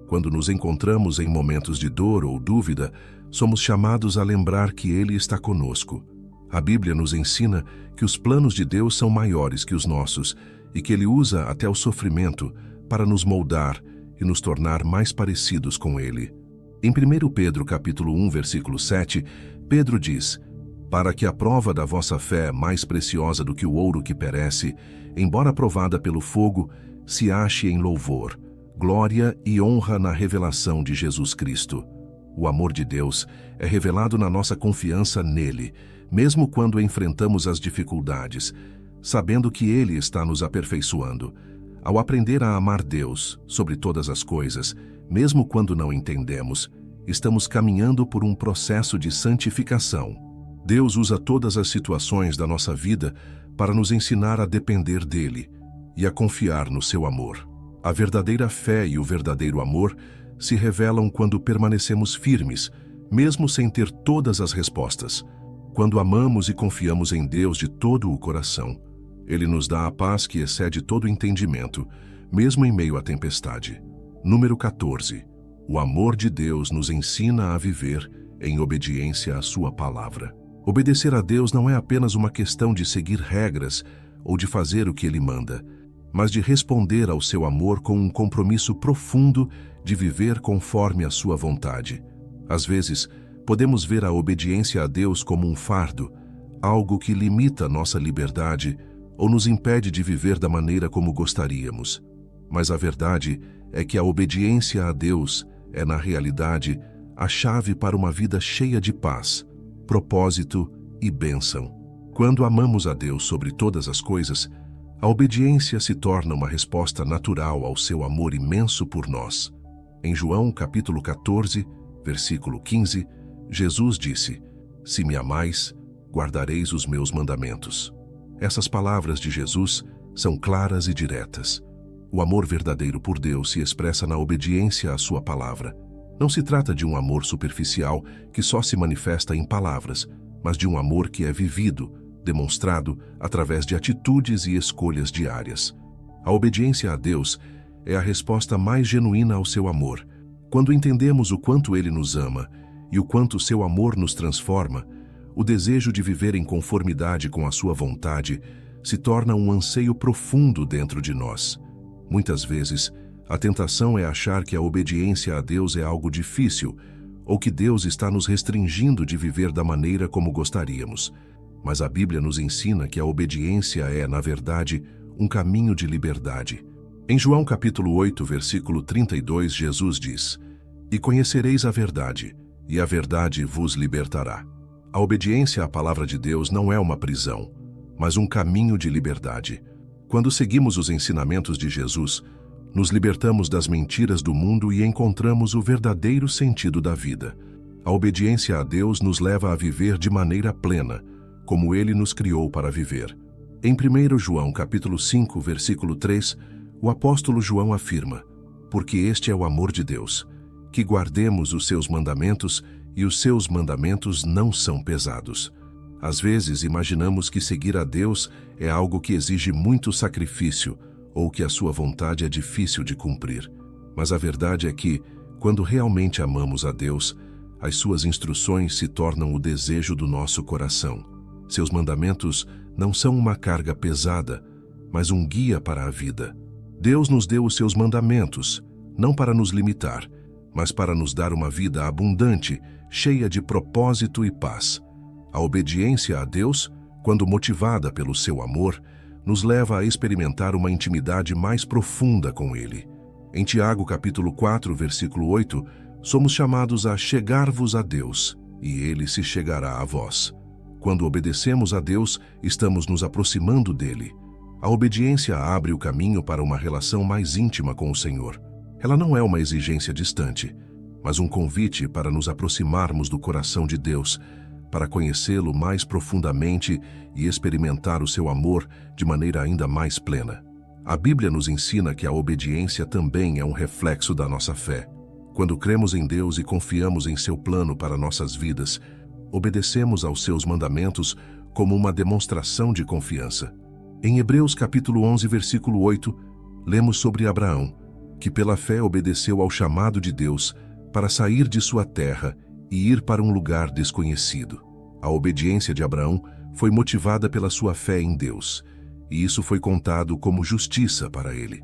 Quando nos encontramos em momentos de dor ou dúvida, somos chamados a lembrar que Ele está conosco. A Bíblia nos ensina que os planos de Deus são maiores que os nossos e que Ele usa até o sofrimento para nos moldar e nos tornar mais parecidos com Ele. Em 1 Pedro capítulo 1, versículo 7, Pedro diz: para que a prova da vossa fé, mais preciosa do que o ouro que perece, embora provada pelo fogo, se ache em louvor, glória e honra na revelação de Jesus Cristo. O amor de Deus é revelado na nossa confiança nele, mesmo quando enfrentamos as dificuldades, sabendo que Ele está nos aperfeiçoando. Ao aprender a amar Deus sobre todas as coisas, mesmo quando não entendemos, estamos caminhando por um processo de santificação. Deus usa todas as situações da nossa vida para nos ensinar a depender dele e a confiar no seu amor. A verdadeira fé e o verdadeiro amor se revelam quando permanecemos firmes, mesmo sem ter todas as respostas. Quando amamos e confiamos em Deus de todo o coração, Ele nos dá a paz que excede todo entendimento, mesmo em meio à tempestade. Número 14. O amor de Deus nos ensina a viver em obediência à sua palavra. Obedecer a Deus não é apenas uma questão de seguir regras ou de fazer o que Ele manda, mas de responder ao seu amor com um compromisso profundo de viver conforme a sua vontade. Às vezes, podemos ver a obediência a Deus como um fardo, algo que limita nossa liberdade ou nos impede de viver da maneira como gostaríamos. Mas a verdade é que a obediência a Deus é, na realidade, a chave para uma vida cheia de paz, propósito e bênção. Quando amamos a Deus sobre todas as coisas, a obediência se torna uma resposta natural ao seu amor imenso por nós. Em João capítulo 14, versículo 15, Jesus disse: "Se me amais, guardareis os meus mandamentos." Essas palavras de Jesus são claras e diretas. O amor verdadeiro por Deus se expressa na obediência à sua palavra. Não se trata de um amor superficial que só se manifesta em palavras, mas de um amor que é vivido, demonstrado através de atitudes e escolhas diárias. A obediência a Deus é a resposta mais genuína ao seu amor. Quando entendemos o quanto Ele nos ama e o quanto seu amor nos transforma, o desejo de viver em conformidade com a sua vontade se torna um anseio profundo dentro de nós. Muitas vezes, a tentação é achar que a obediência a Deus é algo difícil ou que Deus está nos restringindo de viver da maneira como gostaríamos. Mas a Bíblia nos ensina que a obediência é, na verdade, um caminho de liberdade. Em João capítulo 8, versículo 32, Jesus diz: "E conhecereis a verdade, e a verdade vos libertará." A obediência à palavra de Deus não é uma prisão, mas um caminho de liberdade. Quando seguimos os ensinamentos de Jesus, nos libertamos das mentiras do mundo e encontramos o verdadeiro sentido da vida. A obediência a Deus nos leva a viver de maneira plena, como Ele nos criou para viver. Em 1 João capítulo 5, versículo 3, o apóstolo João afirma: "Porque este é o amor de Deus, que guardemos os seus mandamentos, e os seus mandamentos não são pesados." Às vezes imaginamos que seguir a Deus é algo que exige muito sacrifício ou que a sua vontade é difícil de cumprir. Mas a verdade é que, quando realmente amamos a Deus, as suas instruções se tornam o desejo do nosso coração. Seus mandamentos não são uma carga pesada, mas um guia para a vida. Deus nos deu os seus mandamentos, não para nos limitar, mas para nos dar uma vida abundante, cheia de propósito e paz. A obediência a Deus, quando motivada pelo seu amor, nos leva a experimentar uma intimidade mais profunda com Ele. Em Tiago capítulo 4, versículo 8, somos chamados a chegar-vos a Deus, e Ele se chegará a vós. Quando obedecemos a Deus, estamos nos aproximando dEle. A obediência abre o caminho para uma relação mais íntima com o Senhor. Ela não é uma exigência distante, mas um convite para nos aproximarmos do coração de Deus, para conhecê-lo mais profundamente e experimentar o seu amor de maneira ainda mais plena. A Bíblia nos ensina que a obediência também é um reflexo da nossa fé. Quando cremos em Deus e confiamos em seu plano para nossas vidas, obedecemos aos seus mandamentos como uma demonstração de confiança. Em Hebreus capítulo 11, versículo 8, lemos sobre Abraão, que pela fé obedeceu ao chamado de Deus para sair de sua terra e ir para um lugar desconhecido. A obediência de Abraão foi motivada pela sua fé em Deus, e isso foi contado como justiça para ele.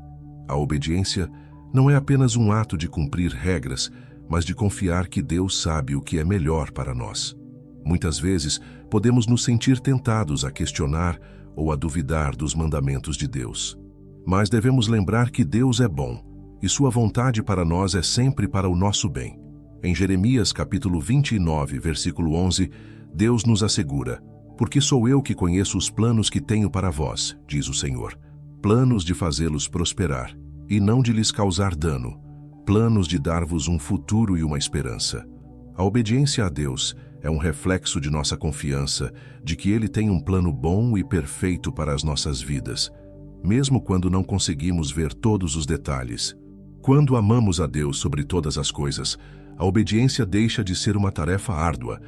A obediência não é apenas um ato de cumprir regras, mas de confiar que Deus sabe o que é melhor para nós. Muitas vezes, podemos nos sentir tentados a questionar ou a duvidar dos mandamentos de Deus. Mas devemos lembrar que Deus é bom, e sua vontade para nós é sempre para o nosso bem. Em Jeremias capítulo 29, versículo 11, Deus nos assegura: "Porque sou eu que conheço os planos que tenho para vós, diz o Senhor, planos de fazê-los prosperar, e não de lhes causar dano, planos de dar-vos um futuro e uma esperança. A obediência a Deus é um reflexo de nossa confiança de que Ele tem um plano bom e perfeito para as nossas vidas, mesmo quando não conseguimos ver todos os detalhes. Quando amamos a Deus sobre todas as coisas, a obediência deixa de ser uma tarefa árdua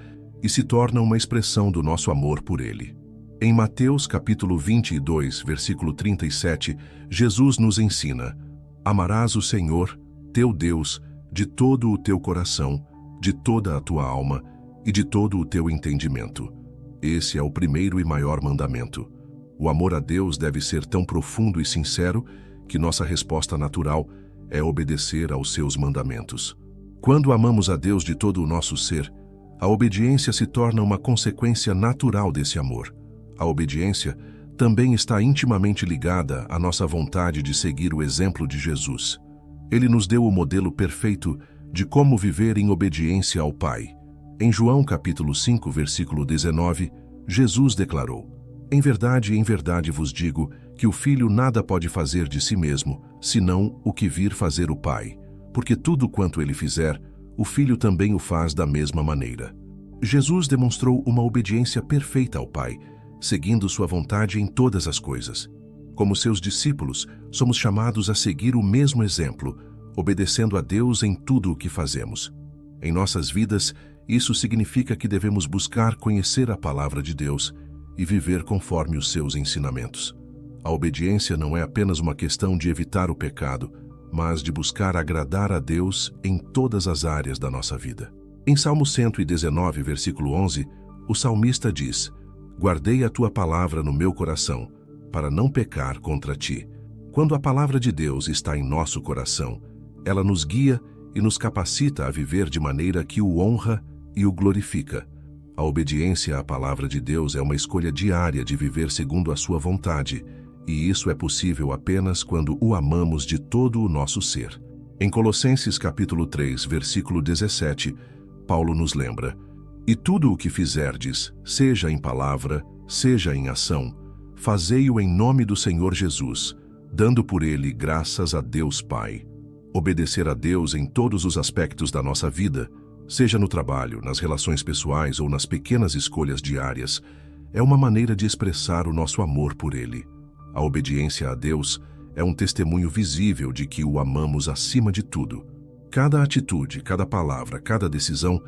e se torna uma expressão do nosso amor por Ele. Em Mateus capítulo 22, versículo 37, Jesus nos ensina: amarás o Senhor, teu Deus, de todo o teu coração, de toda a tua alma e de todo o teu entendimento. Esse é o primeiro e maior mandamento. O amor a Deus deve ser tão profundo e sincero que nossa resposta natural é obedecer aos seus mandamentos. Quando amamos a Deus de todo o nosso ser, a obediência se torna uma consequência natural desse amor. A obediência também está intimamente ligada à nossa vontade de seguir o exemplo de Jesus. Ele nos deu o modelo perfeito de como viver em obediência ao Pai. Em João capítulo 5, versículo 19, Jesus declarou: em verdade vos digo que o Filho nada pode fazer de si mesmo, senão o que vir fazer o Pai, porque tudo quanto ele fizer, o Filho também o faz da mesma maneira. Jesus demonstrou uma obediência perfeita ao Pai, seguindo sua vontade em todas as coisas. Como seus discípulos, somos chamados a seguir o mesmo exemplo, obedecendo a Deus em tudo o que fazemos. Em nossas vidas, isso significa que devemos buscar conhecer a palavra de Deus e viver conforme os seus ensinamentos. A obediência não é apenas uma questão de evitar o pecado, mas de buscar agradar a Deus em todas as áreas da nossa vida. Em Salmo 119, versículo 11, o salmista diz: guardei a tua palavra no meu coração, para não pecar contra ti. Quando a palavra de Deus está em nosso coração, ela nos guia e nos capacita a viver de maneira que o honra e o glorifica. A obediência à palavra de Deus é uma escolha diária de viver segundo a sua vontade, e isso é possível apenas quando o amamos de todo o nosso ser. Em Colossenses capítulo 3, versículo 17, Paulo nos lembra: e tudo o que fizerdes, seja em palavra, seja em ação, fazei-o em nome do Senhor Jesus, dando por ele graças a Deus Pai. Obedecer a Deus em todos os aspectos da nossa vida, seja no trabalho, nas relações pessoais ou nas pequenas escolhas diárias, é uma maneira de expressar o nosso amor por Ele. A obediência a Deus é um testemunho visível de que o amamos acima de tudo. Cada atitude, cada palavra, cada decisão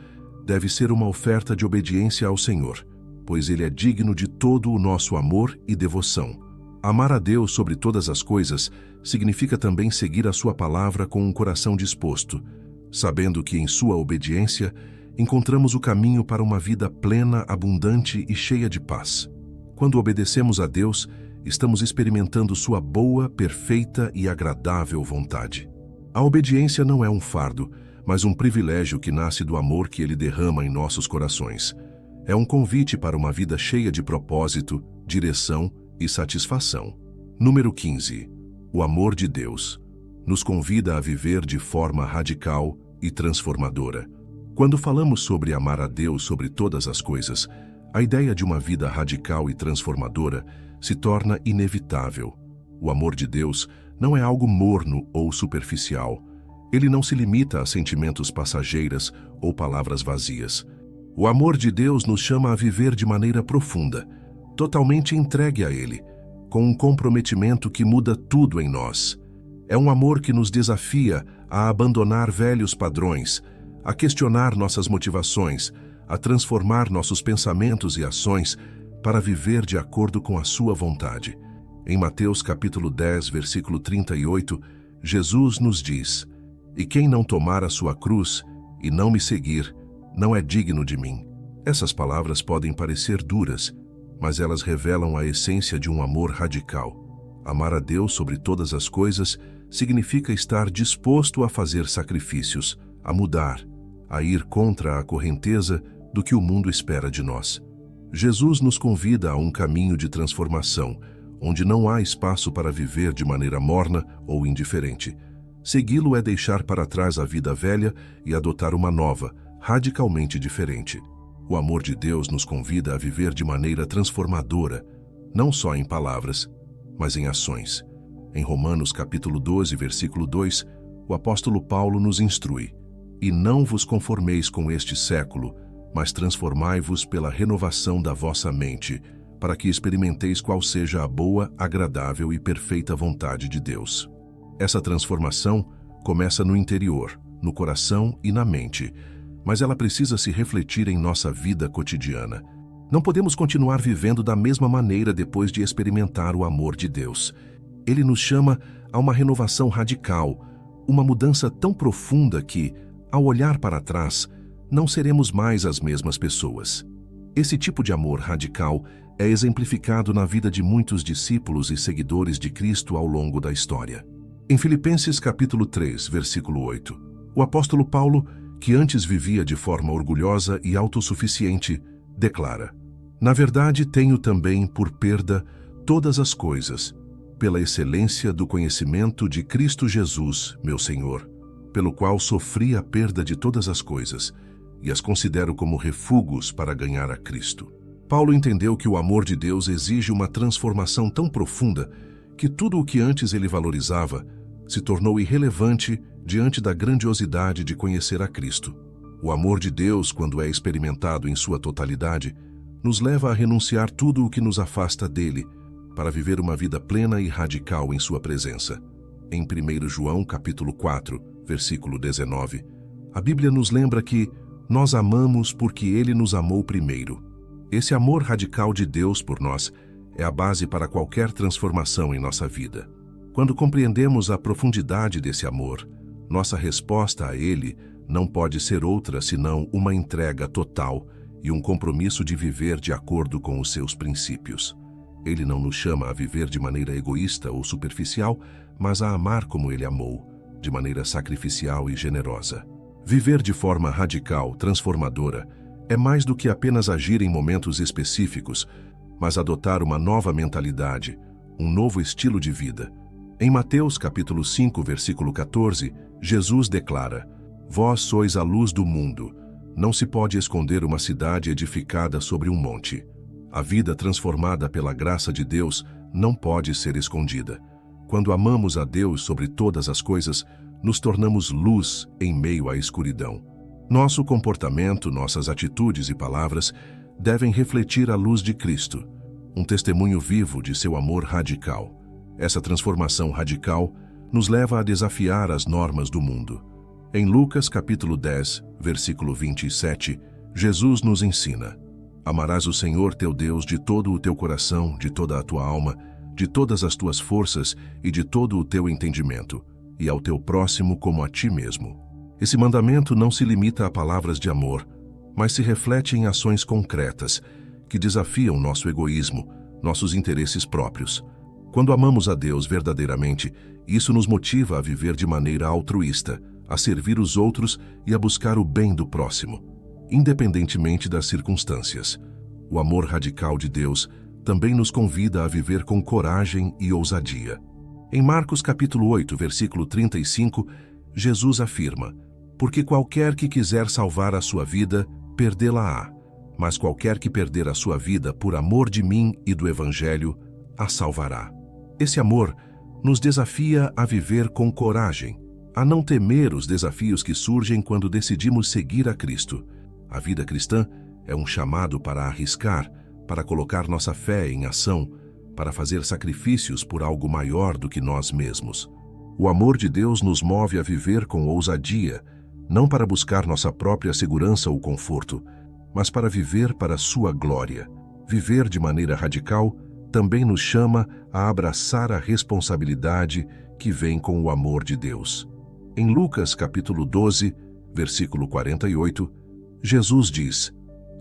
deve ser uma oferta de obediência ao Senhor, pois Ele é digno de todo o nosso amor e devoção. Amar a Deus sobre todas as coisas significa também seguir a sua palavra com um coração disposto, sabendo que em sua obediência encontramos o caminho para uma vida plena, abundante e cheia de paz. Quando obedecemos a Deus, estamos experimentando sua boa, perfeita e agradável vontade. A obediência não é um fardo, mas um privilégio que nasce do amor que Ele derrama em nossos corações. É um convite para uma vida cheia de propósito, direção e satisfação. Número 15. O amor de Deus nos convida a viver de forma radical e transformadora. Quando falamos sobre amar a Deus sobre todas as coisas, a ideia de uma vida radical e transformadora se torna inevitável. O amor de Deus não é algo morno ou superficial. Ele não se limita a sentimentos passageiras ou palavras vazias. O amor de Deus nos chama a viver de maneira profunda, totalmente entregue a Ele, com um comprometimento que muda tudo em nós. É um amor que nos desafia a abandonar velhos padrões, a questionar nossas motivações, a transformar nossos pensamentos e ações para viver de acordo com a sua vontade. Em Mateus capítulo 10, versículo 38, Jesus nos diz: e quem não tomar a sua cruz e não me seguir, não é digno de mim. Essas palavras podem parecer duras, mas elas revelam a essência de um amor radical. Amar a Deus sobre todas as coisas significa estar disposto a fazer sacrifícios, a mudar, a ir contra a correnteza do que o mundo espera de nós. Jesus nos convida a um caminho de transformação, onde não há espaço para viver de maneira morna ou indiferente. Segui-lo é deixar para trás a vida velha e adotar uma nova, radicalmente diferente. O amor de Deus nos convida a viver de maneira transformadora, não só em palavras, mas em ações. Em Romanos capítulo 12, versículo 2, o apóstolo Paulo nos instrui: "E não vos conformeis com este século, mas transformai-vos pela renovação da vossa mente, para que experimenteis qual seja a boa, agradável e perfeita vontade de Deus." Essa transformação começa no interior, no coração e na mente, mas ela precisa se refletir em nossa vida cotidiana. Não podemos continuar vivendo da mesma maneira depois de experimentar o amor de Deus. Ele nos chama a uma renovação radical, uma mudança tão profunda que, ao olhar para trás, não seremos mais as mesmas pessoas. Esse tipo de amor radical é exemplificado na vida de muitos discípulos e seguidores de Cristo ao longo da história. Em Filipenses capítulo 3, versículo 8, o apóstolo Paulo, que antes vivia de forma orgulhosa e autossuficiente, declara: "Na verdade, tenho também por perda todas as coisas, pela excelência do conhecimento de Cristo Jesus, meu Senhor, pelo qual sofri a perda de todas as coisas, e as considero como refúgios para ganhar a Cristo." Paulo entendeu que o amor de Deus exige uma transformação tão profunda que tudo o que antes ele valorizava se tornou irrelevante diante da grandiosidade de conhecer a Cristo. O amor de Deus, quando é experimentado em sua totalidade, nos leva a renunciar tudo o que nos afasta dele, para viver uma vida plena e radical em sua presença. Em 1 João capítulo 4, versículo 19, a Bíblia nos lembra que nós amamos porque ele nos amou primeiro. Esse amor radical de Deus por nós é a base para qualquer transformação em nossa vida. Quando compreendemos a profundidade desse amor, nossa resposta a ele não pode ser outra senão uma entrega total e um compromisso de viver de acordo com os seus princípios. Ele não nos chama a viver de maneira egoísta ou superficial, mas a amar como ele amou, de maneira sacrificial e generosa. Viver de forma radical, transformadora, é mais do que apenas agir em momentos específicos, mas adotar uma nova mentalidade, um novo estilo de vida. Em Mateus capítulo 5, versículo 14, Jesus declara: "Vós sois a luz do mundo. Não se pode esconder uma cidade edificada sobre um monte." A vida transformada pela graça de Deus não pode ser escondida. Quando amamos a Deus sobre todas as coisas, nos tornamos luz em meio à escuridão. Nosso comportamento, nossas atitudes e palavras devem refletir a luz de Cristo, um testemunho vivo de seu amor radical. Essa transformação radical nos leva a desafiar as normas do mundo. Em Lucas capítulo 10, versículo 27, Jesus nos ensina: "Amarás o Senhor teu Deus de todo o teu coração, de toda a tua alma, de todas as tuas forças e de todo o teu entendimento, e ao teu próximo como a ti mesmo." Esse mandamento não se limita a palavras de amor, mas se reflete em ações concretas que desafiam nosso egoísmo, nossos interesses próprios. Quando amamos a Deus verdadeiramente, isso nos motiva a viver de maneira altruísta, a servir os outros e a buscar o bem do próximo, independentemente das circunstâncias. O amor radical de Deus também nos convida a viver com coragem e ousadia. Em Marcos capítulo 8, versículo 35, Jesus afirma: "Porque qualquer que quiser salvar a sua vida, perdê-la-á, mas qualquer que perder a sua vida por amor de mim e do Evangelho, a salvará." Esse amor nos desafia a viver com coragem, a não temer os desafios que surgem quando decidimos seguir a Cristo. A vida cristã é um chamado para arriscar, para colocar nossa fé em ação, para fazer sacrifícios por algo maior do que nós mesmos. O amor de Deus nos move a viver com ousadia, não para buscar nossa própria segurança ou conforto, mas para viver para sua glória. Viver de maneira radical também nos chama a abraçar a responsabilidade que vem com o amor de Deus. Em Lucas capítulo 12, versículo 48, Jesus diz: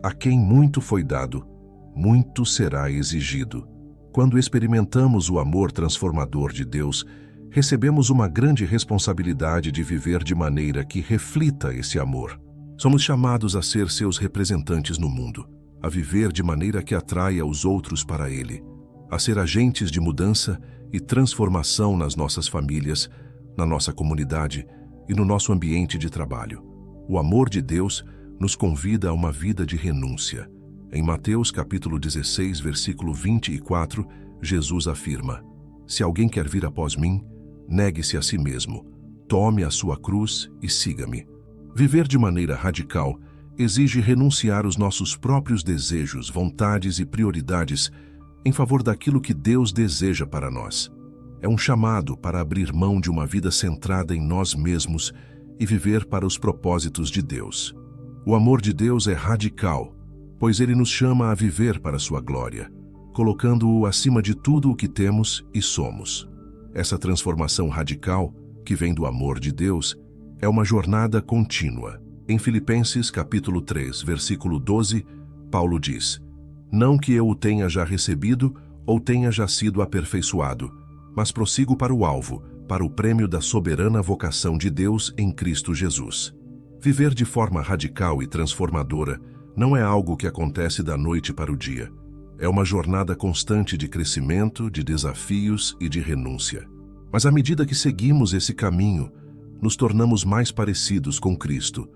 "A quem muito foi dado, muito será exigido." Quando experimentamos o amor transformador de Deus, recebemos uma grande responsabilidade de viver de maneira que reflita esse amor. Somos chamados a ser seus representantes no mundo, a viver de maneira que atraia os outros para Ele, a ser agentes de mudança e transformação nas nossas famílias, na nossa comunidade e no nosso ambiente de trabalho. O amor de Deus nos convida a uma vida de renúncia. Em Mateus capítulo 16, versículo 24, Jesus afirma: "Se alguém quer vir após mim, negue-se a si mesmo, tome a sua cruz e siga-me. Viver de maneira radical exige renunciar os nossos próprios desejos, vontades e prioridades em favor daquilo que Deus deseja para nós. É um chamado para abrir mão de uma vida centrada em nós mesmos e viver para os propósitos de Deus. O amor de Deus é radical, pois Ele nos chama a viver para sua glória, colocando-o acima de tudo o que temos e somos. Essa transformação radical, que vem do amor de Deus, é uma jornada contínua. Em Filipenses capítulo 3, versículo 12, Paulo diz: "Não que eu o tenha já recebido ou tenha já sido aperfeiçoado, mas prossigo para o alvo, para o prêmio da soberana vocação de Deus em Cristo Jesus." Viver de forma radical e transformadora não é algo que acontece da noite para o dia. É uma jornada constante de crescimento, de desafios e de renúncia. Mas à medida que seguimos esse caminho, nos tornamos mais parecidos com Cristo,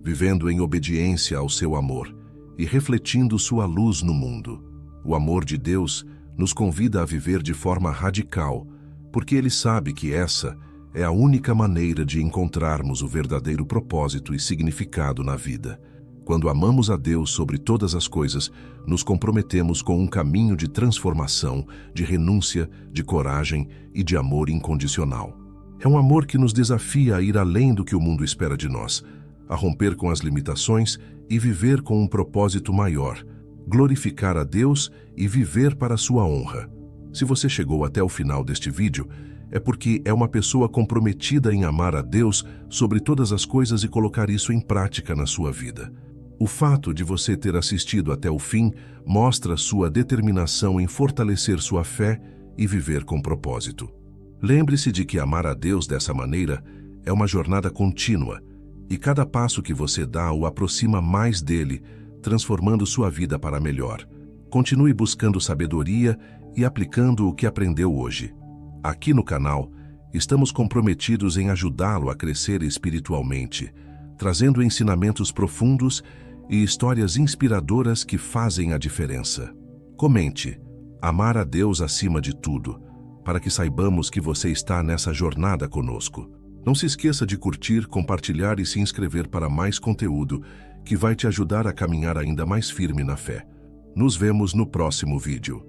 vivendo em obediência ao seu amor e refletindo sua luz no mundo. O amor de Deus nos convida a viver de forma radical, porque Ele sabe que essa é a única maneira de encontrarmos o verdadeiro propósito e significado na vida. Quando amamos a Deus sobre todas as coisas, nos comprometemos com um caminho de transformação, de renúncia, de coragem e de amor incondicional. É um amor que nos desafia a ir além do que o mundo espera de nós, a romper com as limitações e viver com um propósito maior, glorificar a Deus e viver para sua honra. Se você chegou até o final deste vídeo, é porque é uma pessoa comprometida em amar a Deus sobre todas as coisas e colocar isso em prática na sua vida. O fato de você ter assistido até o fim mostra sua determinação em fortalecer sua fé e viver com propósito. Lembre-se de que amar a Deus dessa maneira é uma jornada contínua, e cada passo que você dá o aproxima mais dele, transformando sua vida para melhor. Continue buscando sabedoria e aplicando o que aprendeu hoje. Aqui no canal, estamos comprometidos em ajudá-lo a crescer espiritualmente, trazendo ensinamentos profundos e histórias inspiradoras que fazem a diferença. Comente: amar a Deus acima de tudo, para que saibamos que você está nessa jornada conosco. Não se esqueça de curtir, compartilhar e se inscrever para mais conteúdo que vai te ajudar a caminhar ainda mais firme na fé. Nos vemos no próximo vídeo.